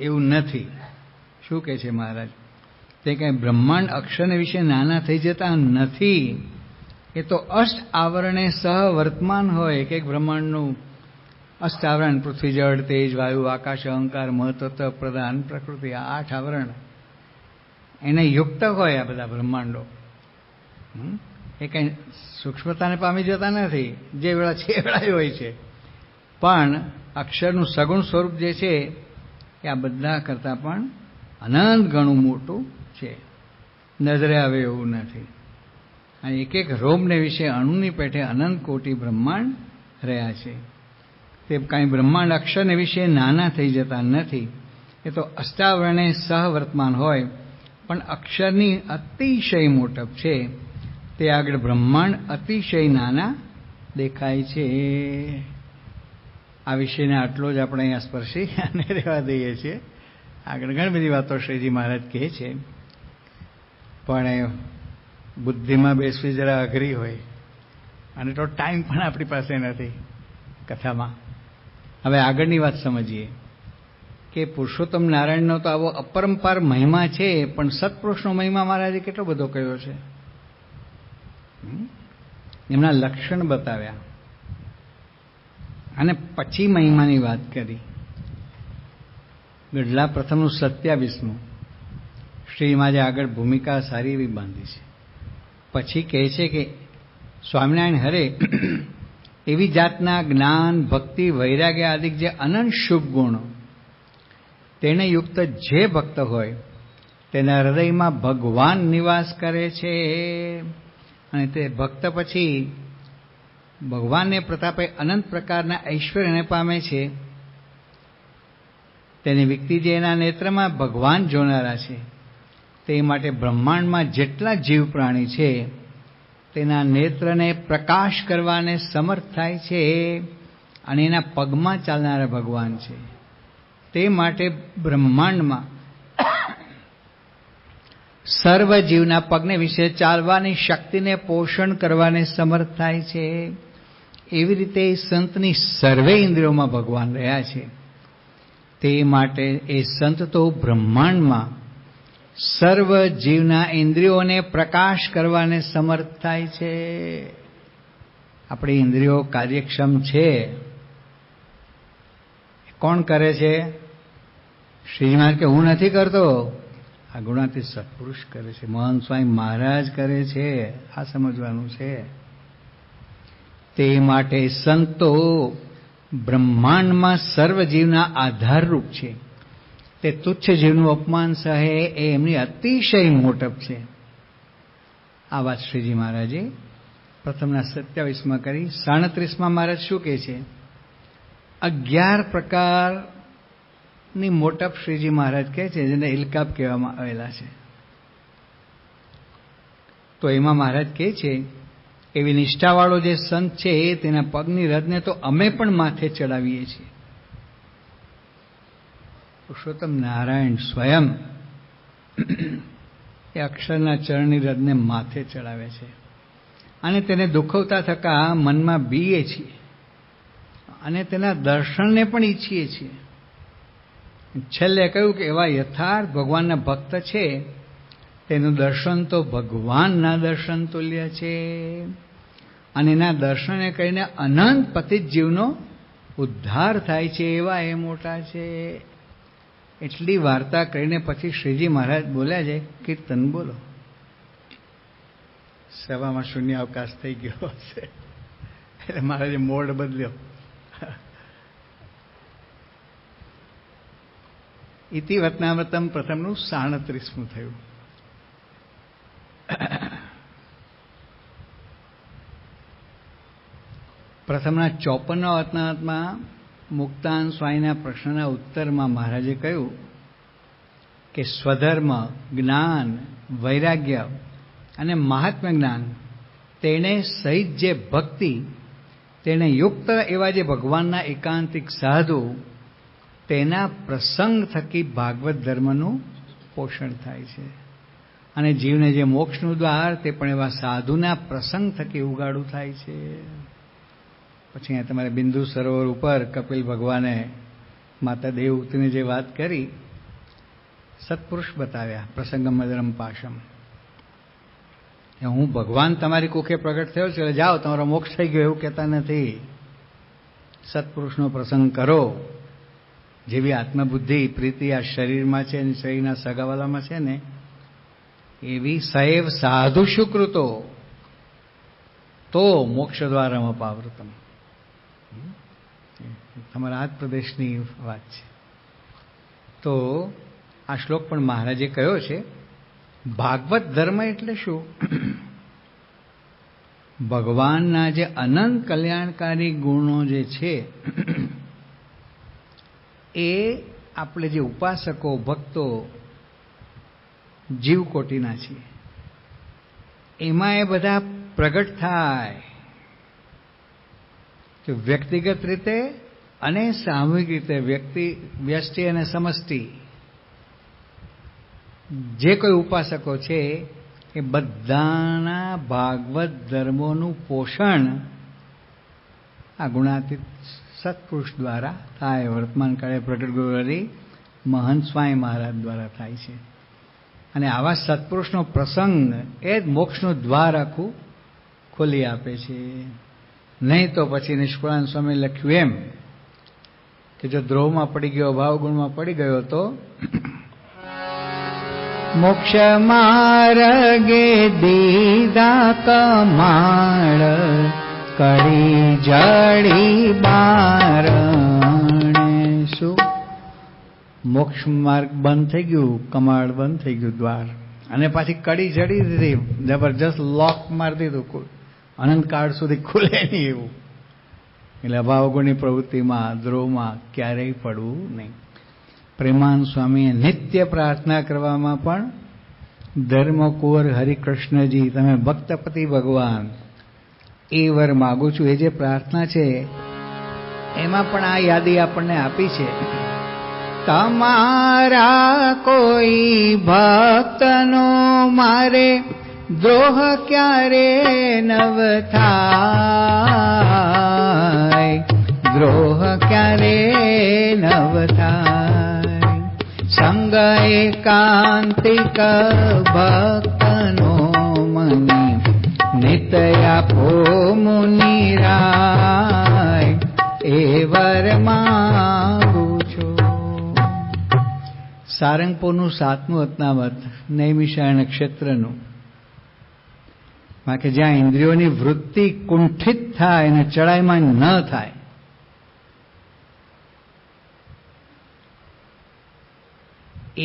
એવું નથી. શું કહે છે મહારાજ? તે કંઈ બ્રહ્માંડ અક્ષરને વિશે નાના થઈ જતા નથી. એ તો અષ્ટ આવરણે સહવર્તમાન હોય. એક એક બ્રહ્માંડનું અષ્ટ આવરણ, પૃથ્વી, જળ, તેજ, વાયુ, આકાશ, અહંકાર, મહત્તત્વ, પ્રધાન, પ્રકૃતિ, આ 8 આવરણ એને યુક્ત હોય આ બધા બ્રહ્માંડો. એ કંઈ સૂક્ષ્મતાને પામી જતા નથી. જે વેળા છે વેળા હોય છે. પણ અક્ષરનું સગુણ સ્વરૂપ જે છે એ આ બધા કરતાં પણ અનંત ઘણું મોટું છે. નજરે આવે એવું નથી. અને એક એક રોમને વિશે અણુની પેઠે અનંત કોટી બ્રહ્માંડ રહ્યા છે. તે કાંઈ બ્રહ્માંડ અક્ષરને વિશે નાના થઈ જતા નથી. એ તો અષ્ટાવરણે સહવર્તમાન હોય, પણ અક્ષરની અતિશય મોટપ છે. તે આગળ બ્રહ્માંડ અતિશય નાના દેખાય છે. આ વિષયને આટલો જ આપણે અહીંયા સ્પર્શી અને રહેવા દઈએ છીએ. આગળ ઘણી બધી વાતો શ્રીજી મહારાજ કહે છે, પણ બુદ્ધિમાં બેસવી જરા અઘરી હોય અને તો ટાઈમ પણ આપણી પાસે નથી કથામાં. હવે આગળની વાત સમજીએ કે પુરુષોત્તમ નારાયણનો તો આવો અપરંપાર મહિમા છે, પણ સત્પુરુષનો મહિમા મહારાજે કેટલો બધો કહ્યો છે. એમના લક્ષણ બતાવ્યા અને પછી મહિમાની વાત કરી. ગઢલા પ્રથમનું 27મું શ્રીમાજે આગળ ભૂમિકા સારી એવી બાંધી છે. પછી કહે છે કે સ્વામિનારાયણ હરે એવી જાતના જ્ઞાન, ભક્તિ, વૈરાગ્ય આદિ જે અનંત શુભ ગુણો તેને યુક્ત જે ભક્ત હોય તેના હૃદયમાં ભગવાન નિવાસ કરે છે. અને તે ભક્ત પછી ભગવાનને પ્રતાપે અનંત પ્રકારના ઐશ્વર્યને પામે છે. તેની વ્યક્તિ જે એના નેત્રમાં ભગવાન જોનારા છે, તે માટે બ્રહ્માંડમાં જેટલા જીવ પ્રાણી છે તેના નેત્રને પ્રકાશ કરવાને સમર્થ થાય છે. અને એના પગમાં ચાલનારા ભગવાન છે. તે માટે બ્રહ્માંડમાં સર્વ જીવના પગને વિશે ચાલવાની શક્તિને પોષણ કરવાને સમર્થ થાય છે. એવી રીતે સંતની સર્વે ઇન્દ્રિયોમાં ભગવાન રહ્યા છે. તે માટે એ સંત તો બ્રહ્માંડમાં સર્વ જીવના ઇન્દ્રિયોને પ્રકાશ કરવાને સમર્થ થાય છે. આપણી ઇન્દ્રિયો કાર્યક્ષમ છે. કોણ કરે છે? શ્રીજી મહારાજ કે હું નથી કરતો, આ ગુણાતીત સત્પુરુષ કરે છે. મહાન સ્વામી મહારાજ કરે છે. આ સમજવાનું છે. તે માટે સંતો બ્રહ્માંડમાં સર્વ જીવના આધારરૂપ છે. તે તુચ્છ જીવનું અપમાન સહે એ એમની અતિશય મોટપ છે. આ વાત શ્રીજી મહારાજે પ્રથમના 27માં કરી. 37માં મહારાજ શું કહે છે? 11 પ્રકારની મોટપ શ્રીજી મહારાજ કહે છે, જેને ઇલકાબ કહેવામાં આવેલા છે. તો એમાં મહારાજ કહે છે એવી નિષ્ઠાવાળો જે સંત છે તેના પગની રજને તો અમે પણ માથે ચડાવીએ છીએ. પુરુષોત્તમ નારાયણ સ્વયં એ અક્ષરના ચરણની રજને માથે ચડાવે છે અને તેને દુખવતા થકા મનમાં બીએ છીએ અને તેના દર્શનને પણ ઈચ્છીએ છીએ. છેલ્લે કહ્યું કે એવા યથાર્થ ભગવાનના ભક્ત છે તેનું દર્શન તો ભગવાનના દર્શન તુલ્ય છે. અને એના દર્શનને કરીને અનંત પતિત જીવનો ઉદ્ધાર થાય છે. એવા એ મોટા છે. એટલી વાર્તા કરીને પછી શ્રીજી મહારાજ બોલ્યા છે, કીર્તન બોલો. સભામાં શૂન્ય અવકાશ થઈ ગયો હશે એટલે મહારાજે મોડ બદલ્યો. ઇતિ વતનામૃતમ પ્રથમનું 37મું થયું. પ્રથમના 54ના વતનામૃતમાં મુક્તાન સ્વામીના પ્રશ્નના ઉત્તરમાં મહારાજે કહ્યું કે સ્વધર્મ, જ્ઞાન, વૈરાગ્ય અને મહાત્મ્ય જ્ઞાન તેને સહિત જે ભક્તિ તેને યુક્ત એવા જે ભગવાનના એકાંતિક સાધુ તેના પ્રસંગ થકી ભાગવત ધર્મનું પોષણ થાય છે. અને જીવને જે મોક્ષનું દ્વાર તે પણ એવા સાધુના પ્રસંગ થકી ઉગાડું થાય છે. પછી અહીંયા તમારે બિંદુ સરોવર ઉપર કપિલ ભગવાને માતા દેવહૂતિની જે વાત કરી, સત્પુરુષ બતાવ્યા, પ્રસંગમ મદરમ પાશમ. હું ભગવાન તમારી કુખે પ્રગટ થયો છે એટલે જાઓ તમારો મોક્ષ થઈ ગયો એવું કહેતા નથી. સત્પુરુષનો પ્રસંગ કરો. જેવી આત્મબુદ્ધિ પ્રીતિ આ શરીરમાં છે અને શરીરના સગાવાલામાં છે ને, એવી સૈવ સાધુ સુકૃતો તો મોક્ષ દ્વારમ અપાવૃતમ. તમારા આ પ્રદેશની વાત છે. તો આ શ્લોક પણ મહારાજે કહ્યો છે. ભાગવત ધર્મ એટલે શું? ભગવાનના જે અનંત કલ્યાણકારી ગુણો જે છે એ આપણે જે ઉપાસકો ભક્તો જીવકોટીના છીએ એમાં એ બધા પ્રગટ થાય. તો વ્યક્તિગત રીતે અને સામૂહિક રીતે, વ્યષ્ટિ અને સમષ્ટિ જે કોઈ ઉપાસકો છે એ બધાના ભાગવત ધર્મોનું પોષણ આ ગુણાતીત સત્પુરુષ દ્વારા થાય. વર્તમાન કાળે પ્રગટ ગુરુહરિ મહંત સ્વામી મહારાજ દ્વારા થાય છે. અને આવા સત્પુરુષનો પ્રસંગ એ જ મોક્ષનું દ્વાર આખું ખોલી આપે છે. નહીં તો પછી નિષ્કુળાનંદ સ્વામી લખ્યું એમ કે જો દ્રોહમાં પડી ગયો, ભાવ ગુણમાં પડી ગયો તો મોક્ષ માર્ગે દીધા કમાળ કરી જડી બારણે. શું મોક્ષ માર્ગ બંધ થઈ ગયું, કમાળ બંધ થઈ ગયું દ્વાર, અને પાછી કડી જડી દીધી, જબરજસ્ત લોક મારી દીધું, અનંતકાળ સુધી ખુલે નહીં એવું. એટલે અભાવગુણની પ્રવૃત્તિમાં, દ્રોહમાં ક્યારેય પડવું નહીં. પ્રેમાનંદ સ્વામીએ નિત્ય પ્રાર્થના કરવામાં પણ ધર્મકુંવર હરિકૃષ્ણજી તમે ભક્તપતિ ભગવાન એ વર માગું છું, એ જે પ્રાર્થના છે એમાં પણ આ યાદી આપણને આપી છે. તમારા કોઈ ભક્તનો મારે દ્રોહ ક્યારે નવ થાય, દ્રોહ ક્યારે નવ થાય. સંગ એકાંતિક ભક્તનો મને નિત્ય આપો મુનિરાય, એ વર માગું છું. સારંગપુરનું 7મું અતનાવત નૈમિષારણ્ય ક્ષેત્રનું, કે જ્યાં ઇન્દ્રિયોની વૃત્તિ કુંઠિત થાય અને ચડાઈમાં ન થાય,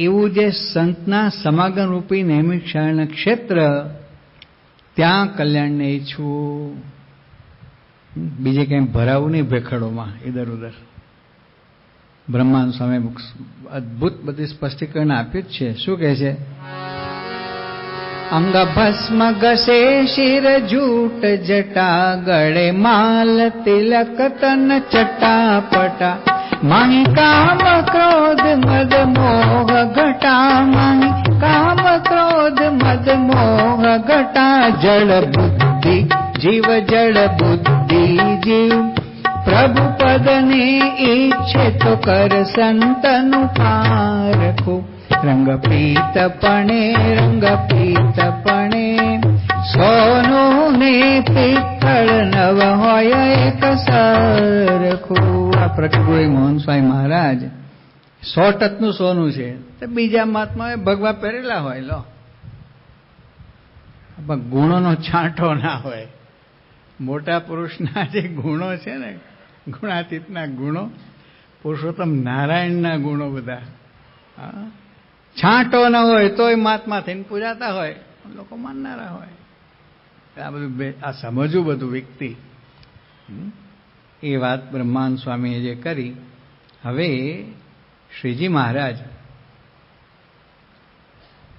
એવું જે સંતના સમાગમ રૂપી નૈમિષારણ્ય ક્ષેત્ર, ત્યાં કલ્યાણને ઈચ્છવું. બીજે કંઈ ભરાવું નહીં ભેખડોમાં ઇધર ઉધર. બ્રહ્માનંદ સ્વામી અદભુત બધી સ્પષ્ટીકરણ આપ્યું જ છે. શું કહે છે? અંગ ભસ્મ ઘસે શિર જૂટ જટા, ગળે માલ તિલક તન ચટાપટા. માહી કામ ક્રોધ મદ મોહ ઘટા, માહી કામ ક્રોધ મદ મોહ ઘટા. જળ બુદ્ધિ જીવ, જળ બુદ્ધિ જીવ, પ્રભુ પદને ઈચ્છે તો કર સંતનું પારખું. રંગ પીતપણે, રંગ પીતપણે, સોનું ને પિત્તળ નવ હોય એક સરખું. આ પ્રગટ મોહન સ્વામી મહારાજ 100 ટકનું સોનું છે, તો બીજા મહાત્માએ ભગવા પહેરેલા હોય. લો, ગુણોનો છાંટો ના હોય. મોટા પુરુષના જે ગુણો છે ને, ગુણાતીતના ગુણો, પુરુષોત્તમ નારાયણના ગુણો બધા છાંટો ન હોય તોય મહાત્મા થઈને પૂજાતા હોય, લોકો માનનારા હોય. આ બધું આ સમજવું બધું વ્યક્તિ. એ વાત બ્રહ્માનંદ સ્વામીએ જે કરી. હવે શ્રીજી મહારાજ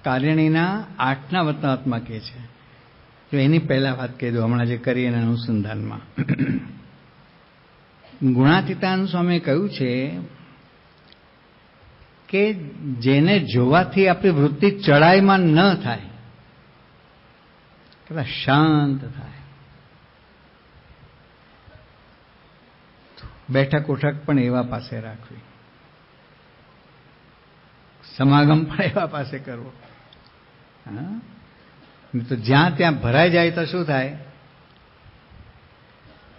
કારિણીના 8ના વતનાત્મા કહે છે. જો એની પહેલા વાત કહી દઉં, હમણાં જે કરી એના અનુસંધાનમાં. ગુણાતીતાનંદ સ્વામીએ કહ્યું છે કે જેને જોવાથી આપણી વૃત્તિ ચડાઈમાં ન થાય, કેટલા શાંત થાય. બેઠક ઉઠક પણ એવા પાસે રાખવી, સમાગમ પણ એવા પાસે કરવો. હા, તો જ્યાં ત્યાં ભરાઈ જાય તો શું થાય?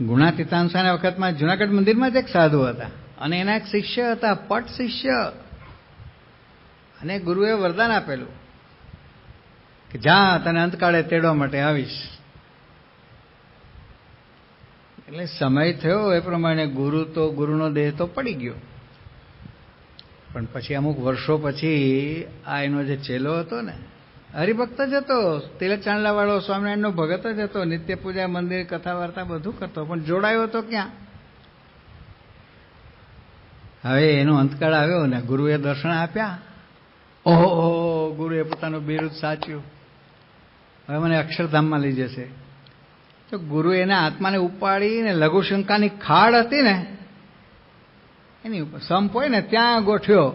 ગુણાતીતાન સ્વામીના વખતમાં જુનાગઢ મંદિરમાં જ એક સાધુ હતા અને એના એક શિષ્ય હતા, પટ શિષ્ય. અને ગુરુએ વરદાન આપેલું કે જા, તને અંતકાળે તેડવા માટે આવીશ. એટલે સમય થયો એ પ્રમાણે ગુરુનો દેહ તો પડી ગયો. પણ પછી અમુક વર્ષો પછી આ એનો જે ચેલો હતો ને, હરિભક્ત જ હતો, તિલક ચાંદલા વાળો, સ્વામિનારાયણનો ભગત જ હતો, નિત્ય પૂજા, મંદિર, કથા વાર્તા બધું કરતો, પણ જોડાયો હતો ક્યાં? હવે એનો અંતકાળ આવ્યો ને ગુરુએ દર્શન આપ્યા. ઓહો, ગુરુએ પોતાનું બિરુદ સાચ્યું, હવે મને અક્ષરધામમાં લઈ જશે. તો ગુરુએ એના આત્માને ઉપાડીને લઘુશંકાની ખાડ હતી ને એની ઉપર સંપ હોય ને ત્યાં ગોઠવ્યો.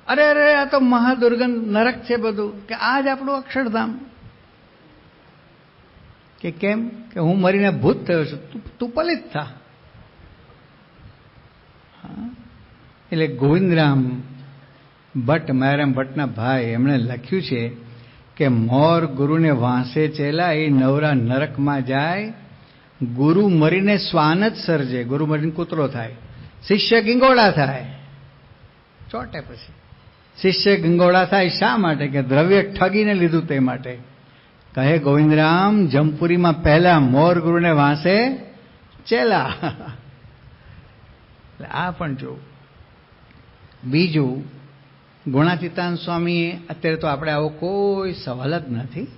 અરે અરે, આ તો મહાદુર્ગંધ નરક છે બધું, કે આ જ આપણું અક્ષરધામ. કે કેમ? કે હું મરીને ભૂત થયો છું, તું પલિત થા. એટલે ગોવિંદરામ ભટ્ટ, માયારામ ભટ્ટના ભાઈ, એમણે લખ્યું છે કે મોર ગુરુને વાંસે ચેલા એ નવરા નરકમાં જાય, ગુરુ મરીને શ્વાન જ સર્જે, ગુરુ મરીને કૂતરો થાય, શિષ્ય ગિંગોળા થાય. ચોટે પછી શિષ્ય ગંગોળા થાય. શા માટે? કે દ્રવ્ય ઠગીને લીધું તે માટે. કહે ગોવિંદરામ, જમપુરીમાં પહેલા મોર ગુરુને વાંસે ચેલા. આ પણ જોવું. બીજું, ગુણાતીતાન સ્વામીએ, અત્યારે તો આપણે આવો કોઈ સવાલ જ નથી,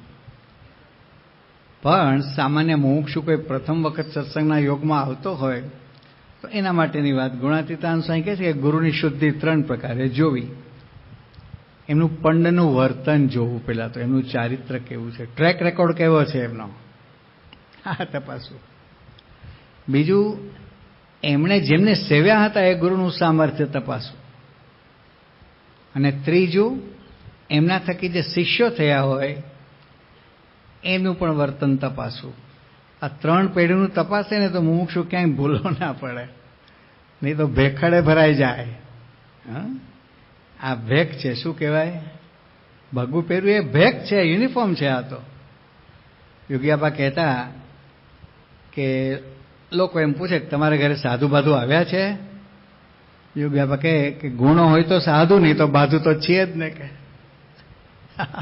પણ સામાન્ય મુમુક્ષુ કોઈ પ્રથમ વખત સત્સંગના યોગમાં આવતો હોય તો એના માટેની વાત. ગુણાતીતાન સ્વામી કહે છે કે ગુરુની શુદ્ધિ 3 પ્રકારે જોવી. એમનું પંડનું વર્તન જોવું, પહેલાં તો એમનું ચારિત્ર કેવું છે, ટ્રેક રેકોર્ડ કેવો છે એમનો, આ તપાસવું. બીજું, એમણે જેમને સેવ્યા હતા એ ગુરુનું સામર્થ્ય તપાસવું. અને ત્રીજું, એમના થકી જે શિષ્યો થયા હોય એમનું પણ વર્તન તપાસવું. આ 3 પેઢીનું તપાસે ને તો મુમુક્ષુ ક્યાંય ભૂલો ના પડે, નહીં તો ભેખડે ભરાઈ જાય. આ ભેખ છે, શું કહેવાય? ભગવું પહેર્યું એ ભેખ છે, યુનિફોર્મ છે. આ તો યોગીઆબા કહેતા કે લોકો એમ પૂછે કે તમારે ઘરે સાધુ બાધુ આવ્યા છે? યોગીઆબા કહે કે ગુણો હોય તો સાધુ, નહીં તો બાધુ તો છીએ જ ને. કે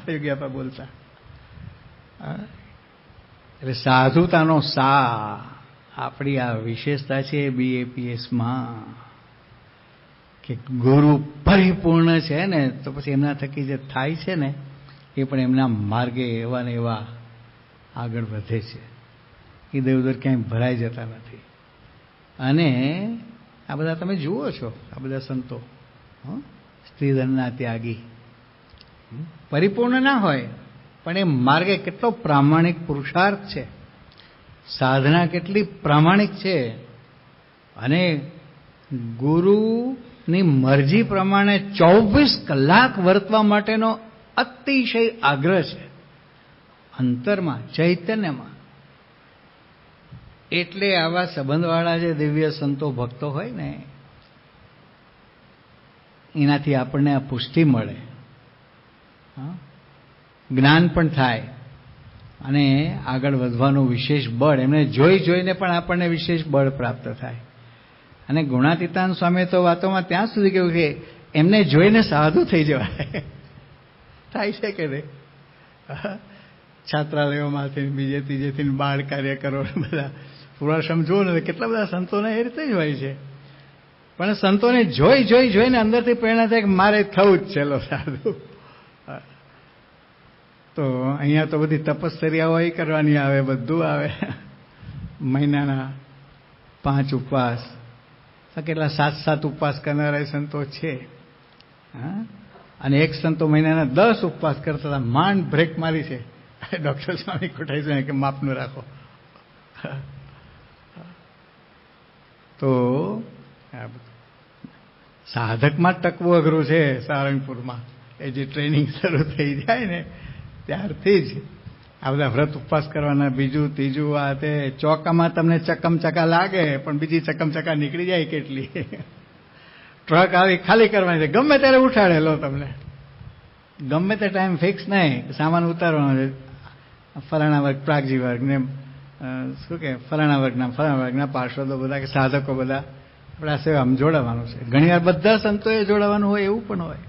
યોગીઆબા બોલતા. એટલે સાધુતાનો સા આપણી આ વિશેષતા છે BAPSમાં, કે ગુરુ પરિપૂર્ણ છે ને તો પછી એમના થકી જે થાય છે ને એ પણ એમના માર્ગે એવા ને એવા આગળ વધે છે. ઇધર ઉધર ક્યાંય ભરાઈ જતા નથી. અને આ બધા તમે જુઓ છો, આ બધા સંતો સ્ત્રીધનના ત્યાગી પરિપૂર્ણ ના હોય પણ એ માર્ગે કેટલો પ્રામાણિક પુરુષાર્થ છે, સાધના કેટલી પ્રામાણિક છે, અને ગુરુની મરજી પ્રમાણે 24 કલાક વર્તવા માટેનો અતિશય આગ્રહ છે અંતરમાં, ચૈતન્યમાં. એટલે આવા સંબંધવાળા જે દિવ્ય સંતો ભક્તો હોય ને એનાથી આપણને આ પુષ્ટિ મળે, જ્ઞાન પણ થાય અને આગળ વધવાનું વિશેષ બળ, એમને જોઈ જોઈને પણ આપણને વિશેષ બળ પ્રાપ્ત થાય. અને ગુણાતીતાન સ્વામીએ તો વાતોમાં ત્યાં સુધી કહ્યું કે એમને જોઈને સાધુ થઈ જવાય. થાય છે કે નહીં? છાત્રાલયોમાંથી બીજે ત્રીજેથી બાળ કાર્યકરો બધા પૂર્વાશ્રમ જુઓ ને કેટલા બધા સંતોને એ રીતે જ હોય છે. પણ સંતોને જોઈને અંદરથી પ્રેરણા થાય કે મારે થવું જ છે લો સાધુ. તો અહીંયા તો બધી તપશ્ચર્યાઓ એ કરવાની આવે, બધું આવે. મહિનાના 5 ઉપવાસ, કેટલા 7 ઉપવાસ કરનારા સંતો છે. અને એક સંતો મહિનાના 10 ઉપવાસ કરતા હતા, માંડ બ્રેક મારી છે. ડૉક્ટર સ્વામી કોઠાઈ છે કે માપનું રાખો. તો સાધકમાં જ ટકવું અઘરું છે. સારંગપુરમાં એ જે ટ્રેનિંગ શરૂ થઈ જાય ને ત્યારથી જ આ બધા વ્રત ઉપવાસ કરવાના, બીજું ત્રીજું, આ તે ચોકામાં તમને ચકમચકા લાગે, પણ બીજી ચકમચકા નીકળી જાય કેટલી. ટ્રક આવી ખાલી કરવાની છે, ગમે ત્યારે ઉઠાડે લો તમને, ગમે તે ટાઈમ ફિક્સ નહીં, સામાન ઉતારવાનો છે. ફલાણા વર્ગ, પ્રાગજી વર્ગ ને શું કે ફલાણા વર્ગના પાર્ષદો બધા કે સાધકો બધા આપણે આ સેવામાં જોડાવાનું છે. ઘણીવાર બધા સંતોએ જોડાવાનું હોય એવું પણ હોય.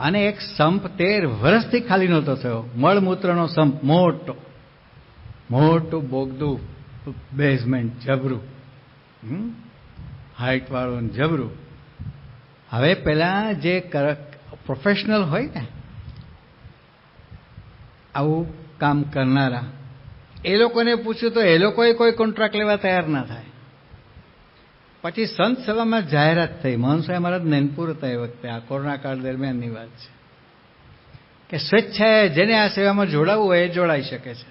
અને એક સંપ 13 વર્ષથી ખાલી નહોતો થયો, મળમૂત્રનો સંપ, મોટું બોગદું બેઝમેન્ટ, જબરું, હાઇટ વાળું જબરું. હવે પેલા જે પ્રોફેશનલ હોય ને આવું કામ કરનારા, એ લોકોને પૂછ્યું તો એ લોકોએ કોઈ કોન્ટ્રાક્ટ લેવા તૈયાર ના થાય. પછી સંત સભામાં જાહેરાત થઈ, મહંત સાહેબ મહારાજ નૈનપુર હતા એ વખતે, આ કોરોના કાળ દરમિયાનની વાત છે, કે સ્વેચ્છાએ જેને આ સેવામાં જોડાવવું હોય એ જોડાઈ શકે છે.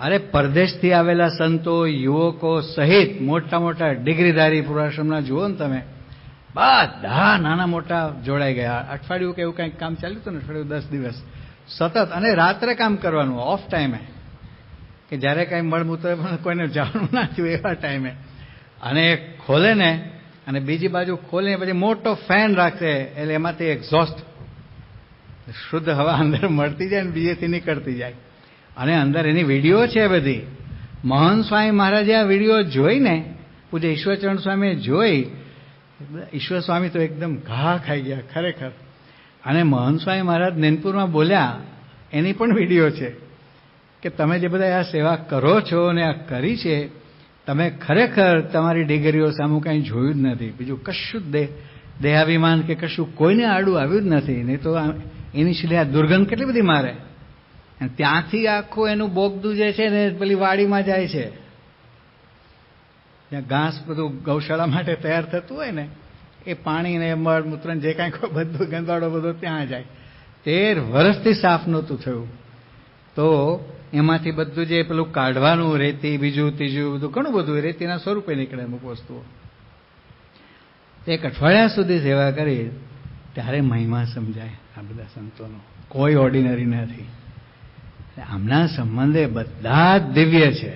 અરે પરદેશથી આવેલા સંતો, યુવકો સહિત મોટા મોટા ડિગ્રીધારી પૂર્વાશ્રમના જુઓ ને તમે, બધા નાના મોટા જોડાઈ ગયા. અઠવાડિયું કે એવું કંઈક કામ ચાલ્યું હતું ને, અઠવાડિયું 10 દિવસ સતત, અને રાત્રે કામ કરવાનું ઓફ ટાઈમે, કે જ્યારે કાંઈ મળમૂત્ર કોઈને જવાનું ના થયું એવા ટાઈમે. અને ખોલે ને, અને બીજી બાજુ ખોલીને પછી મોટો ફેન રાખે, એટલે એમાંથી એક્ઝોસ્ટ શુદ્ધ હવા અંદર મળતી જાય ને બીજેથી નીકળતી જાય. અને અંદર એની વિડીયો છે બધી. મહંત સ્વામી મહારાજે આ વિડીયો જોઈને, પૂજ્ય ઈશ્વરચરણ સ્વામીએ જોઈ, ઈશ્વર સ્વામી તો એકદમ ઘા ખાઈ ગયા ખરેખર. અને મહંત સ્વામી મહારાજ નૈનપુરમાં બોલ્યા, એની પણ વિડીયો છે, કે તમે જે બધા આ સેવા કરો છો ને આ કરી છે, તમે ખરેખર તમારી ડિગ્રીઓ સામું કંઈ જોયું જ નથી, બીજું કશું જ દેહાભિમાન કે કશું કોઈને આડું આવ્યું જ નથી. નહીં તો ઇનિશિયલી આ દુર્ગંધ કેટલી બધી મારે. અને ત્યાંથી આખું એનું બોગદું જે છે ને પેલી વાડીમાં જાય છે, ત્યાં ઘાસ બધું ગૌશાળા માટે તૈયાર થતું હોય ને, એ પાણી ને મળમૂત્ર જે કાંઈ બધું ગંદવાડો બધો ત્યાં જાય. 13 વર્ષથી સાફ નહોતું થયું, તો એમાંથી બધું જે પેલું કાઢવાનું, રેતી બીજું ત્રીજું બધું ઘણું બધું રેતીના સ્વરૂપે નીકળે અમુક વસ્તુઓ. એક અઠવાડિયા સુધી સેવા કરી ત્યારે મહિમા સમજાય આ બધા સંતોનો, કોઈ ઓર્ડિનરી નથી. આમના સંબંધે બધા જ દિવ્ય છે.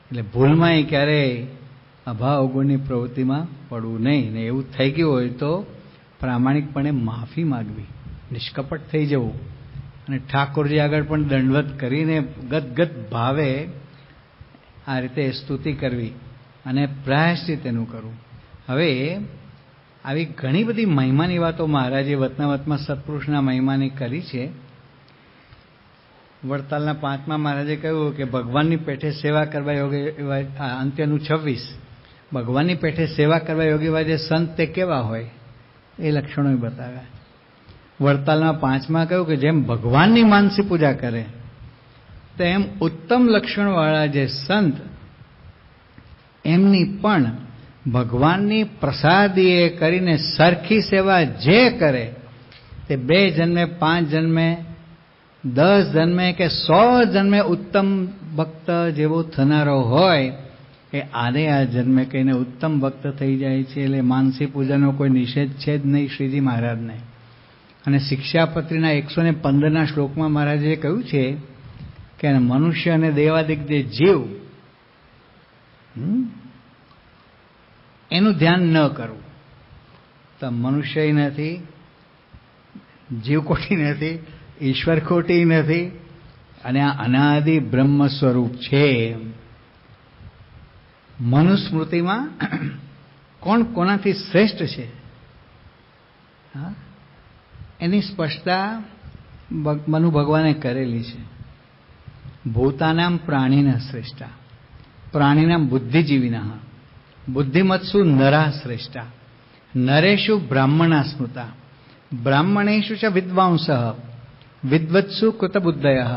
એટલે ભૂલમાં ક્યારેય અભાવ અવગુણની પ્રવૃત્તિમાં પડવું નહીં. ને એવું થઈ ગયું હોય તો પ્રામાણિકપણે માફી માગવી, નિષ્કપટ થઈ જવું, અને ઠાકોરજી આગળ પણ દંડવત કરીને ગદગદ ભાવે આ રીતે સ્તુતિ કરવી અને પ્રાયશ્ચિત એનું કરવું. હવે આવી ઘણી બધી મહિમાની વાતો મહારાજે વતનાવતમાં સત્પુરુષના મહિમાની કરી છે. વડતાલના 5મા મહારાજે કહ્યું કે ભગવાનની પેઠે સેવા કરવા યોગ્ય એવા, અંત્યનું 26, ભગવાનની પેઠે સેવા કરવા યોગ્ય એવા જે સંત તે કેવા હોય એ લક્ષણો બતાવ્યા. વડતાલના 5મા કહ્યું કે જેમ ભગવાનની માનસી પૂજા કરે તેમ ઉત્તમ લક્ષણવાળા જે સંત એમની પણ ભગવાનની પ્રસાદીએ કરીને સરખી સેવા જે કરે તે 2 જન્મે, 5 જન્મે, 10 જન્મે કે 100 જન્મે ઉત્તમ ભક્ત જેવો થનારો હોય એ આને આ જન્મે કહીને ઉત્તમ ભક્ત થઈ જાય છે. એટલે માનસી પૂજાનો કોઈ નિષેધ છે જ નહીં શ્રીજી મહારાજને. અને શિક્ષાપત્રીના 115ના શ્લોકમાં મહારાજે કહ્યું છે કે મનુષ્ય અને દેવાદિક જે જીવ એનું ધ્યાન ન કરવું. તો મનુષ્ય નથી, જીવ ખોટી નથી, ઈશ્વર ખોટી નથી, અને આ અનાદિ બ્રહ્મ સ્વરૂપ છે. મનુસ્મૃતિમાં કોણ કોનાથી શ્રેષ્ઠ છે એની સ્પષ્ટતા મનુ ભગવાને કરેલી છે. ભૂતાનામ પ્રાણીના શ્રેષ્ઠા, પ્રાણીનામ બુદ્ધિજીવિના, બુદ્ધિમત્સુ નરા શ્રેષ્ઠા, નરેશુ બ્રાહ્મણા સ્મૃતા, બ્રાહ્મણેશુ ચ વિદ્વાંસઃ, વિદ્વત્સુ કૃતબુદ્ધયઃ,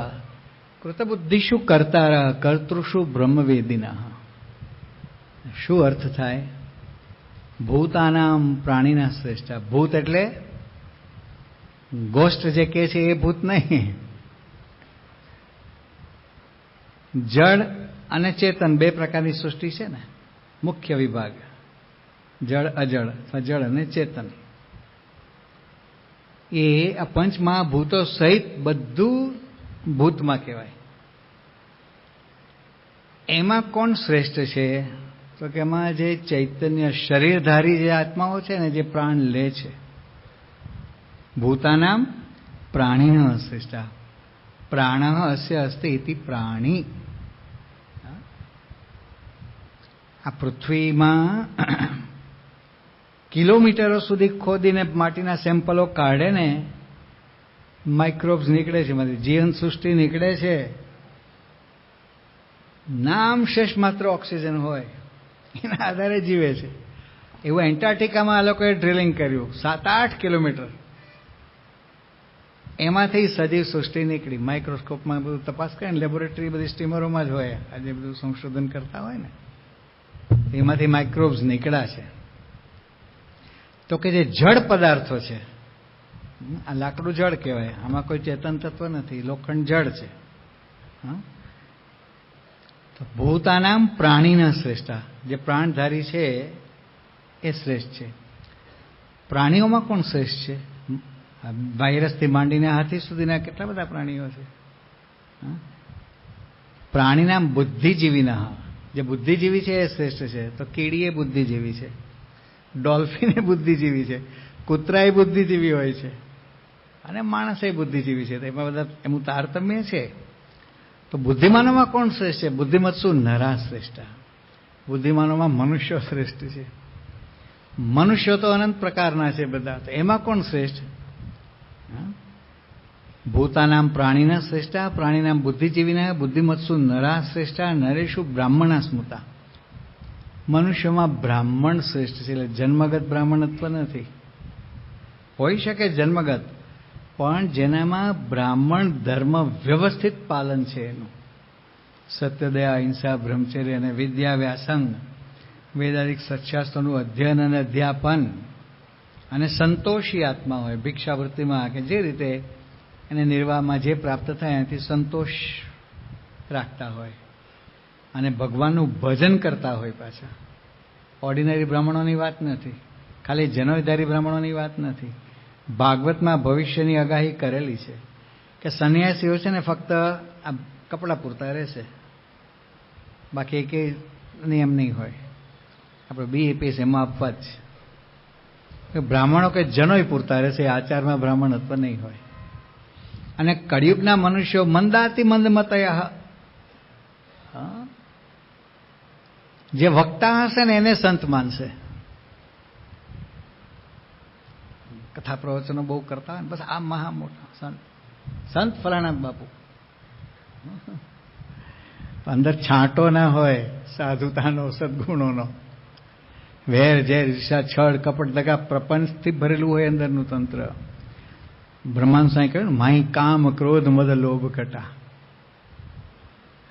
કૃતબુદ્ધિષુ કર્તારઃ, કર્તૃષુ બ્રહ્મવેદિનઃ. શું અર્થ થાય? ભૂતાનામ પ્રાણીના શ્રેષ્ઠા. ભૂત એટલે ગોષ્ઠ જે કહે છે એ ભૂત નહીં. જળ અને ચેતન 2 પ્રકારની સૃષ્ટિ છે ને, મુખ્ય વિભાગ જળ અજળ અથવા જળ અને ચેતન. એ આ 5 મહાભૂતો સહિત બધું ભૂતમાં કહેવાય. એમાં કોણ શ્રેષ્ઠ છે? તો કે એમાં જે ચૈતન્ય શરીરધારી જે આત્માઓ છે ને, જે પ્રાણ લે છે. ભૂતાનામ પ્રાણીન શ્રેષ્ઠ. પ્રાણ અસ્ય અસ્તિ ઇતિ પ્રાણી. આ પૃથ્વીમાં કિલોમીટરો સુધી ખોદીને માટીના સેમ્પલો કાઢે ને, માઇક્રોબ્સ નીકળે છે, જીવન સૃષ્ટિ નીકળે છે. નામ શેષ માત્ર ઓક્સિજન હોય, એના આધારે જીવે છે. એવું એન્ટાર્કટિકામાં આ લોકોએ ડ્રિલિંગ કર્યું 7-8 કિલોમીટર. એમાંથી સજીવ સૃષ્ટિ નીકળી. માઇક્રોસ્કોપમાં બધું તપાસ કરે ને, લેબોરેટરી બધી સ્ટીમરોમાં જ હોય. આજે બધું સંશોધન કરતા હોય ને, એમાંથી માઇક્રોબ્સ નીકળ્યા છે. તો કે જે જળ પદાર્થો છે, આ લાકડું જળ કહેવાય, આમાં કોઈ ચેતન તત્વ નથી, લોખંડ જળ છે. તો ભૂતાનામ પ્રાણીના શ્રેષ્ઠ. જે પ્રાણધારી છે એ શ્રેષ્ઠ છે. પ્રાણીઓમાં કોણ શ્રેષ્ઠ છે? વાયરસથી માંડીને હાથી સુધીના કેટલા બધા પ્રાણીઓ છે. પ્રાણીના બુદ્ધિજીવીના, જે બુદ્ધિજીવી છે એ શ્રેષ્ઠ છે. તો કીડી એ બુદ્ધિજીવી છે, ડોલ્ફિન એ બુદ્ધિજીવી છે, કૂતરા એ બુદ્ધિજીવી હોય છે, અને માણસ એ બુદ્ધિજીવી છે. એમાં બધા એનું તારતમ્ય છે. તો બુદ્ધિમાનોમાં કોણ શ્રેષ્ઠ છે? બુદ્ધિમત્સુ નરા શ્રેષ્ઠ. બુદ્ધિમાનોમાં મનુષ્યો શ્રેષ્ઠ છે. મનુષ્યો તો અનંત પ્રકારના છે બધા. તો એમાં કોણ શ્રેષ્ઠ? ભૂતાનામ પ્રાણીના શ્રેષ્ઠ. પ્રાણીનામ બુદ્ધિજીવીના. બુદ્ધિમત્સુ નરા શ્રેષ્ઠ. નરેશુ બ્રાહ્મણા સ્મૃતા. મનુષ્યમાં બ્રાહ્મણ શ્રેષ્ઠ છે. એટલે જન્મગત બ્રાહ્મણત્વ નથી. હોઈ શકે જન્મગત, પણ જેનામાં બ્રાહ્મણ ધર્મ વ્યવસ્થિત પાલન છે એનું. સત્યદયા, અહિંસા, બ્રહ્મચર્ય અને વિદ્યા વ્યાસંગ, વેદાદિક સત્શાસ્ત્રોનું અધ્યયન અને અધ્યાપન, અને સંતોષી આત્મા હોય. ભિક્ષાવૃત્તિમાં કે જે રીતે એને નિર્વાહમાં જે પ્રાપ્ત થાય એનાથી સંતોષ રાખતા હોય, અને ભગવાનનું ભજન કરતા હોય. પાછા ઓર્ડિનરી બ્રાહ્મણોની વાત નથી, ખાલી જનોયધારી બ્રાહ્મણોની વાત નથી. ભાગવતમાં ભવિષ્યની આગાહી કરેલી છે કે સંન્યાસીઓ છે ને ફક્ત આ કપડાં પૂરતા રહેશે, બાકી એકે નિયમ નહીં હોય. આપણે BAPS એમાં આપવા જ છે. બ્રાહ્મણો કે જનોય પૂરતા રહેશે, આચારમાં બ્રાહ્મણત્વ નહીં હોય. અને કળિયુગના મનુષ્યો મંદાતિ મંદમતયા, જે વક્તા હશે ને એને સંત માનશે. કથા પ્રવચનો બહુ કરતા હોય, બસ આ મહા મોટા સંત, સંત ફલાણા બાપુ. અંદર છાંટો ના હોય સાધુતાનો, સદગુણોનો. વેર ઝેર, ઈર્ષા, છળ, કપટ, દગા, પ્રપંચથી ભરેલું હોય અંદરનું તંત્ર. બ્રહ્માંડ સાંઈ કહ્યું ને, માહી કામ, ક્રોધ, મદ, લોભ, કટા.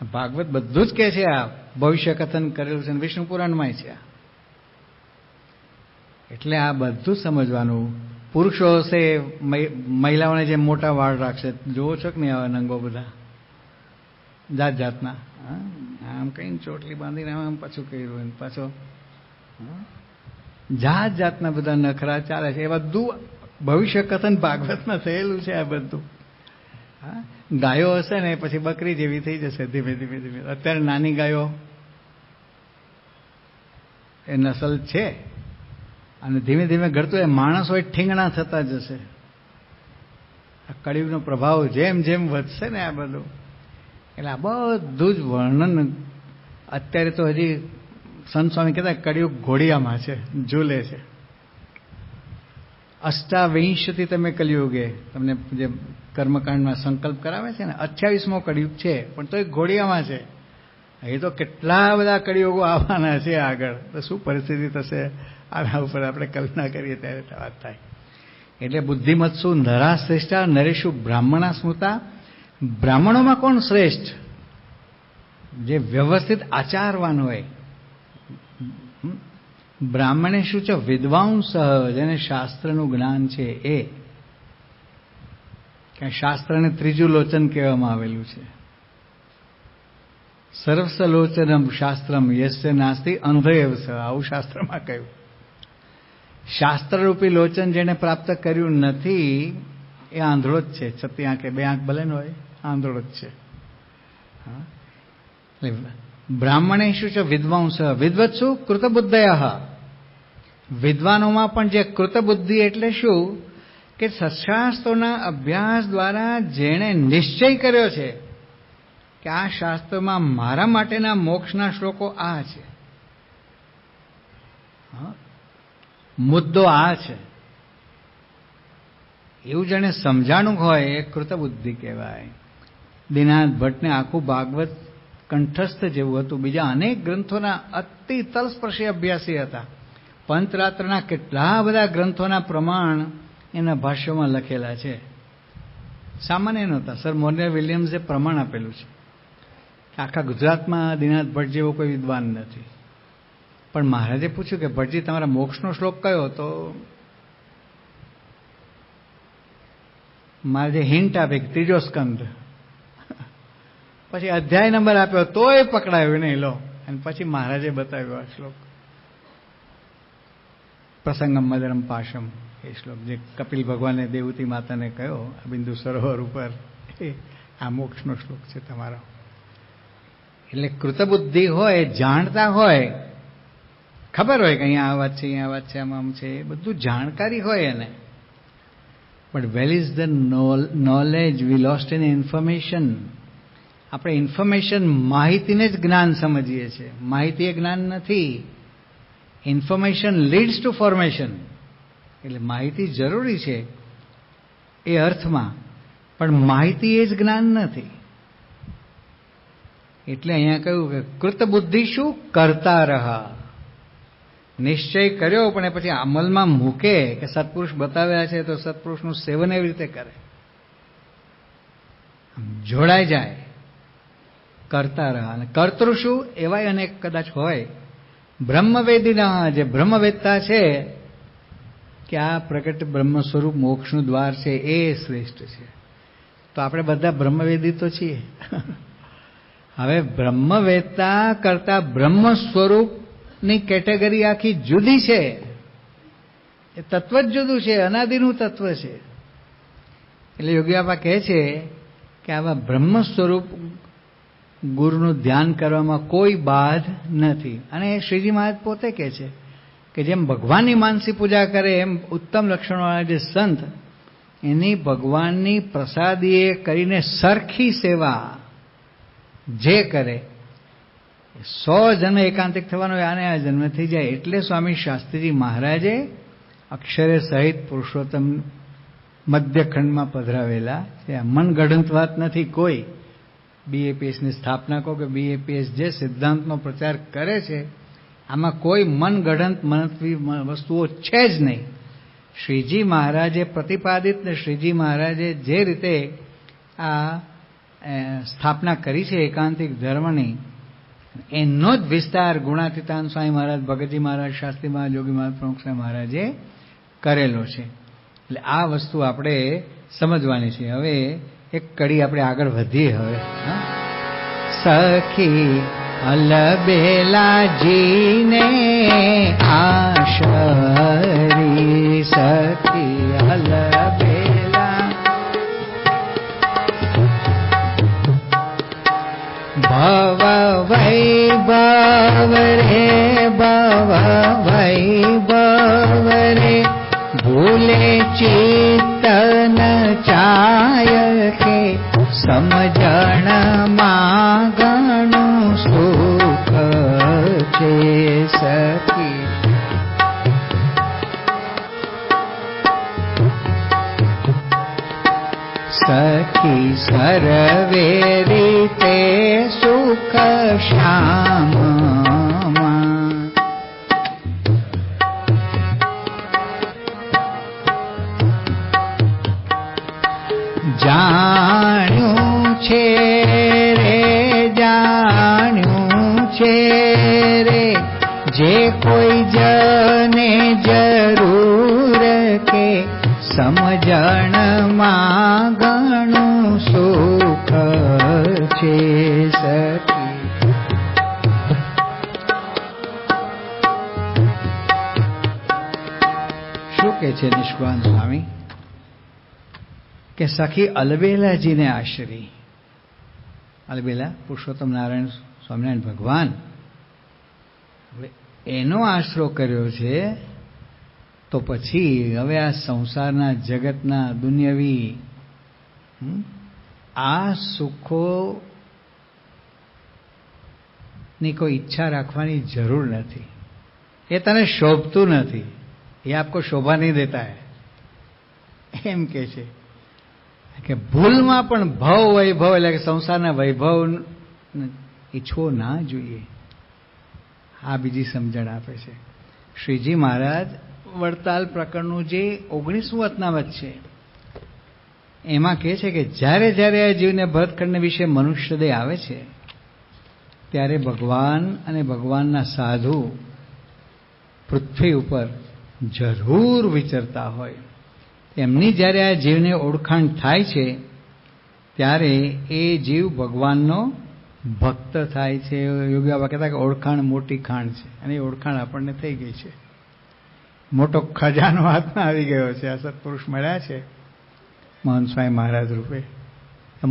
ભાગવત બધું જ કહે છે. આ ભવિષ્ય કથન કરેલું છે, વિષ્ણુ પુરાણમાં છે. એટલે આ બધું સમજવાનું. પુરુષો હશે, મહિલાઓને જે મોટા વાળ રાખશે, જોવો છો કે નહીં આવા નંગો બધા જાત જાતના, આમ કઈ ચોટલી બાંધીને આમ પાછું કર્યું, પાછો જાત જાતના બધા નખરા ચાલે છે. એ બધું ભવિષ્ય કથન ભાગવતમાં થયેલું છે. આ બધું ગાયો હશે ને પછી બકરી જેવી થઈ જશે ધીમે ધીમે ધીમે. અત્યારે નાની ગાયો એ નસલ છે, અને ધીમે ધીમે ઘડતું એ માણસ હોય ઠીંગણા થતા જશે. આ કળિયુગનો પ્રભાવ જેમ જેમ વધશે ને આ બધું, એટલે આ બધું જ વર્ણન. અત્યારે તો હજી સંત સ્વામી કહેતા કળિયુગ ઘોડિયામાં છે, ઝૂલે છે. અષ્ટાવિંશથી તમે કલિયુગે, તમને જે કર્મકાંડમાં સંકલ્પ કરાવે છે ને, 28મો કળિયુગ છે, પણ તો એ ઘોડિયામાં છે. એ તો કેટલા બધા કળિયુગો આવવાના છે આગળ. તો શું પરિસ્થિતિ થશે આના ઉપર આપણે કલ્પના કરીએ ત્યારે વાત થાય. એટલે બુદ્ધિમત્સુ નરા શ્રેષ્ઠ. નરેશુ બ્રાહ્મણા સ્મૃતા. બ્રાહ્મણોમાં કોણ શ્રેષ્ઠ? જે વ્યવસ્થિત આચારવાન હોય. બ્રાહ્મણે શું છે? વિદ્વાંસ, જેને શાસ્ત્રનું જ્ઞાન છે. એ શાસ્ત્રને ત્રીજું લોચન કહેવામાં આવેલું છે. સર્વસલોચનમ શાસ્ત્રમ યસ્ય નાસ્તિ અંધેવ સ. આવું શાસ્ત્રમાં કહ્યું. શાસ્ત્રરૂપી લોચન જેને પ્રાપ્ત કર્યું નથી એ આંધળો જ છે. છતી આંખે, બે આંખ ભલે ન હોય, આંધળો જ છે. એટલે બ્રાહ્મણે શું છે? વિદ્વાંસ. વિદ્વત્સુ કૃતબુદ્ધય. વિદ્વાનોમાં પણ જે કૃતબુદ્ધિ એટલે શું કે સત્શાસ્ત્રોના અભ્યાસ દ્વારા જેણે નિશ્ચય કર્યો છે કે આ શાસ્ત્રમાં મારા માટેના મોક્ષના શ્લોકો આ છે, મુદ્દો આ છે, એવું જેને સમજાણું હોય એ કૃતબુદ્ધિ કહેવાય. દીનનાથ ભટ્ટને આખું ભાગવત કંઠસ્થ જેવું હતું. બીજા અનેક ગ્રંથોના અતિ તલસ્પર્શી અભ્યાસી હતા. પંચરાત્રના કેટલા બધા ગ્રંથોના પ્રમાણ એના ભાષ્યોમાં લખેલા છે. સામાન્ય નહોતા. સર મોર્ને વિલિયમ્સે પ્રમાણ આપેલું છે કે આખા ગુજરાતમાં દીનનાથ ભટ્ટ જેવો કોઈ વિદ્વાન નથી. પણ મહારાજે પૂછ્યું કે ભટ્ટજી તમારા મોક્ષનો શ્લોક કયો? તો મહારાજે હિન્ટ આપી કે ત્રીજો સ્કંદ. પછી અધ્યાય નંબર આપ્યો તોય પકડાયો નહીં. લો, અને પછી મહારાજે બતાવ્યો આ શ્લોક, પ્રસંગમ મદરમ પાશમ, એ શ્લોક જે કપિલ ભગવાને દેવતી માતાને કહ્યો બિંદુ સરોવર ઉપર, આ મોક્ષનો શ્લોક છે તમારો. એટલે કૃતબુદ્ધિ હોય, જાણતા હોય, ખબર હોય કે અહીંયા આ વાત છે, અહીંયા આ વાત છે, આમ છે, એ બધું જાણકારી હોય એને. But where is the knowledge? We lost in information. આપણે ઇન્ફોર્મેશન, માહિતીને જ જ્ઞાન સમજીએ છીએ. માહિતી એ જ્ઞાન નથી. Information leads to formation. એટલે માહિતી જરૂરી છે એ અર્થમાં, પણ માહિતી એ જ જ્ઞાન નથી. એટલે અહીંયા કહ્યું કે કૃતબુદ્ધિ શું? કરતા રહા. નિશ્ચય કર્યો પણ એ પછી અમલમાં મૂકે કે સત્પુરુષ બતાવ્યા છે તો સત્પુરુષનું સેવન એવી રીતે કરે, જોડાઈ જાય, કરતા રહા. અને કર્તૃ શું? એવાય અનેક કદાચ હોય. બ્રહ્મવેદીના, જે બ્રહ્મવેદતા છે કે આ પ્રગટ બ્રહ્મ સ્વરૂપ મોક્ષનું દ્વાર છે, એ શ્રેષ્ઠ છે. તો આપણે બધા બ્રહ્મવેદી તો છીએ. હવે બ્રહ્મવેદતા કરતા બ્રહ્મ સ્વરૂપની કેટેગરી આખી જુદી છે. એ તત્વ જ જુદું છે, અનાદિનું તત્વ છે. એટલે યોગી બાપા કહે છે કે આવા બ્રહ્મ સ્વરૂપ ગુરુનું ધ્યાન કરવામાં કોઈ બાધ નથી. અને શ્રીજી મહારાજ પોતે કહે છે કે જેમ ભગવાનની માનસી પૂજા કરે એમ ઉત્તમ લક્ષણોવાળા જે સંત એની ભગવાનની પ્રસાદીએ કરીને સરખી સેવા જે કરે, 100 જન્મ એકાંતિક થવાનો આને આ જન્મ થઈ જાય. એટલે સ્વામી શાસ્ત્રીજી મહારાજે અક્ષરે સહિત પુરુષોત્તમ મધ્યખંડમાં પધરાવેલા છે. મનગઢંત વાત નથી કોઈ. બીએપીએસની સ્થાપના કહો કે બીએપીએસ જે સિદ્ધાંતનો પ્રચાર કરે છે, આમાં કોઈ મનગઢંત મનસ્વી વસ્તુઓ છે જ નહીં. શ્રીજી મહારાજે પ્રતિપાદિત ને શ્રીજી મહારાજે જે રીતે આ સ્થાપના કરી છે એકાંતિક ધર્મની, એનો જ વિસ્તાર ગુણાતીતાન સ્વામી મહારાજ, ભગતજી મહારાજ, શાસ્ત્રી મહારાજ, યોગી મહારાજ, પ્રમુખ સ્વામી મહારાજે કરેલો છે. એટલે આ વસ્તુ આપણે સમજવાની છે. હવે એક કડી આપણે આગળ વધીએ. હવે સખી અલબેલાજીને આશરી, સખી અલબેલા ભવ વૈભવ રે, ભવ વૈભવ રે, ભૂલે ચિત્તન ચાય કે સમજણ માં ઘણું સુખ છે. સખી સખી સર્વે રીતે સુખ શ્યામ, જાણ્યું છે રે, જાણ્યું છે રે, જે કોઈ જને જરૂર કે સમજણમાં ઘણું સુખ છે. સખી શું કે છે નિષ્કાંત સ્વામી કે સખી અલબેલાજીને આશરી. અલબેલા પુરુષોત્તમ નારાયણ સ્વામિનારાયણ ભગવાન, હવે એનો આશરો કર્યો છે, તો પછી હવે આ સંસારના જગતના દુનિયાવી આ સુખોની કોઈ ઈચ્છા રાખવાની જરૂર નથી. એ તને શોભતું નથી, એ આપકો શોભા નહીં દેતા હૈ, એમ કે છે કે ભૂલમાં પણ ભવ વૈભવ એટલે કે સંસારના વૈભવ ઈચ્છવો ના જોઈએ. આ બીજી સમજણ આપે છે શ્રીજી મહારાજ. વડતાલ પ્રકરણનું જે 19મું વતનામત છે એમાં કહે છે કે જ્યારે જ્યારે આ જીવને ભરતખંડ વિશે મનુષ્યદેહ આવે છે ત્યારે ભગવાન અને ભગવાનના સાધુ પૃથ્વી ઉપર જરૂર વિચરતા હોય. એમની જ્યારે આ જીવને ઓળખાણ થાય છે ત્યારે એ જીવ ભગવાનનો ભક્ત થાય છે. યોગી બાબા કહેતા કે ઓળખાણ મોટી ખાણ છે, અને એ ઓળખાણ આપણને થઈ ગઈ છે. મોટો ખજાનો હાથમાં આવી ગયો છે. આ સત્પુરુષ મળ્યા છે મહંત સ્વામી મહારાજ રૂપે,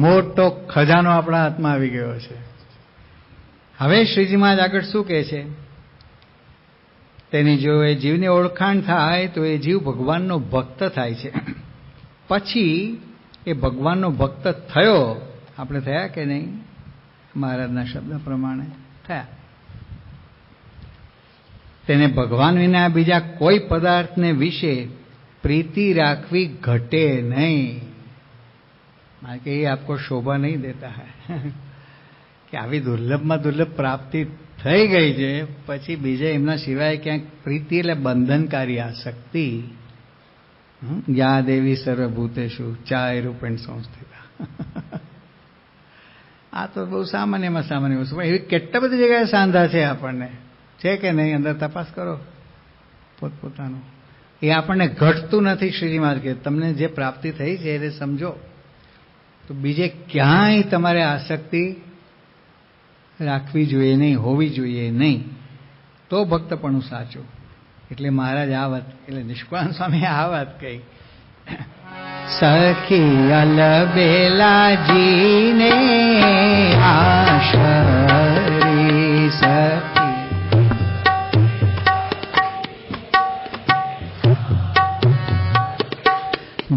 મોટો ખજાનો આપણા હાથમાં આવી ગયો છે. હવે શ્રીજી મહારાજ આગળ શું કહે છે? તેની જો એ જીવની ઓળખાણ થાય તો એ જીવ ભગવાનનો ભક્ત થાય છે. પછી એ ભગવાનનો ભક્ત થયો, આપણે થયા કે નહીં? મહારાજના શબ્દ પ્રમાણે થયા. તેને ભગવાન વિના બીજા કોઈ પદાર્થને વિશે પ્રીતિ રાખવી ઘટે નહીં. કારણ કે એ આપકો શોભા નહીં દેતા હૈ કે આવી દુર્લભમાં દુર્લભ પ્રાપ્તિ થઈ ગઈ છે, પછી બીજે એમના સિવાય ક્યાંક પ્રીતિ એટલે બંધનકારી આસક્તિ. યા દેવી સર્વભૂતેષુ ચાય રૂપેણ સંસ્થિતા. આ તો બહુ સામાન્યમાં સામાન્ય વસ્તુ, પણ એવી કેટલા બધી જગ્યાએ સાંધા છે આપણને, છે કે નહીં? અંદર તપાસ કરો પોતપોતાનું. એ આપણને ઘટતું નથી. શ્રીજી મહારાજ કે તમને જે પ્રાપ્તિ થઈ છે એને સમજો, તો બીજે ક્યાંય તમારે આસક્તિ રાખવી જોઈએ નહીં, હોવી જોઈએ નહીં, તો ભક્તપણું સાચું. એટલે મહારાજ આ વાત, એટલે નિષ્કુળાનંદ સ્વામી આ વાત કહી. સખી અલબેલાજીને આશરી સખી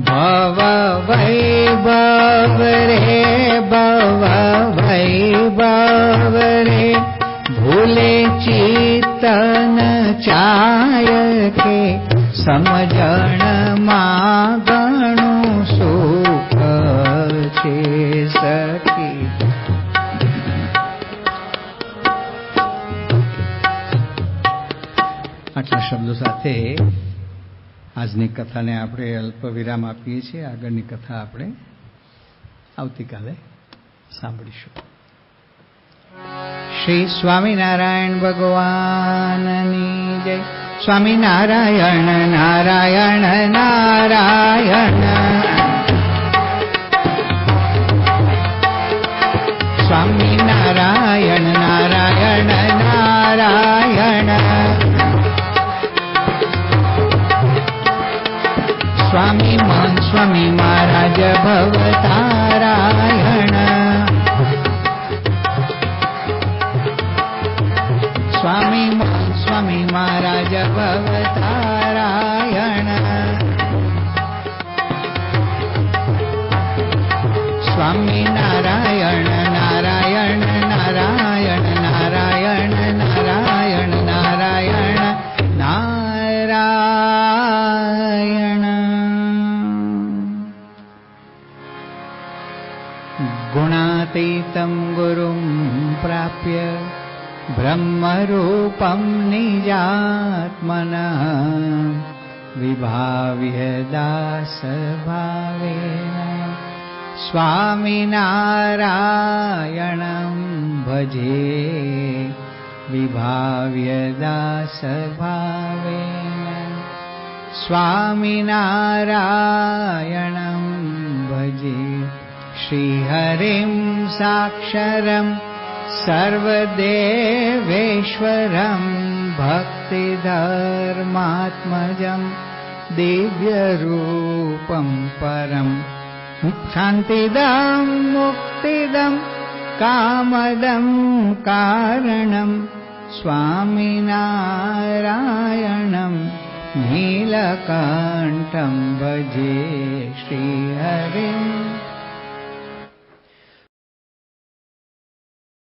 ભવ વૈભવ રે, ભવ વૈભવ રે, ભૂલે ચિત્તન ચાય કે સમજણ માં ઘણું સુખ છે સખી. આટલા શબ્દો સાથે આજની કથાને આપણે અલ્પ વિરામ આપીએ છીએ. આગળની કથા આપણે આવતીકાલે સાંભળીશું. શ્રી સ્વામિનારાયણ ભગવાનની જય. સ્વામિનારાયણ નારાયણ નારાયણ, સ્વામિનારાયણ નારાયણ નારાયણ, સ્વામી મન સ્વામી મહારાજ ભવતારાયણ, સ્વામી મન સ્વામી મહારાજ ભવતારાયણ, સ્વામી નારાયણ નારાયણ નારાયણ નારાયણ નારાયણ નારાયણ નારાયણ. ગુણાતીતં ગુરું પ્રાપ્ય બ્રહ્મરૂપં નિજાત્મનઃ વિભાવ્ય દાસભાવેન સ્વામિનારાયણં ભજે વિભાવ્ય દાસભાવેન સ્વામિનારાયણં ભજે. શ્રીહરિં સાક્ષરં સર્વદેવેશ્વરં ભક્તિધર્માત્મજં દિવ્યરૂપં પરમ શાંતિદં મુક્તિદં कामदं कारणं स्वामिनारायणं नीलकण्ठं भजे श्रीहरिम्।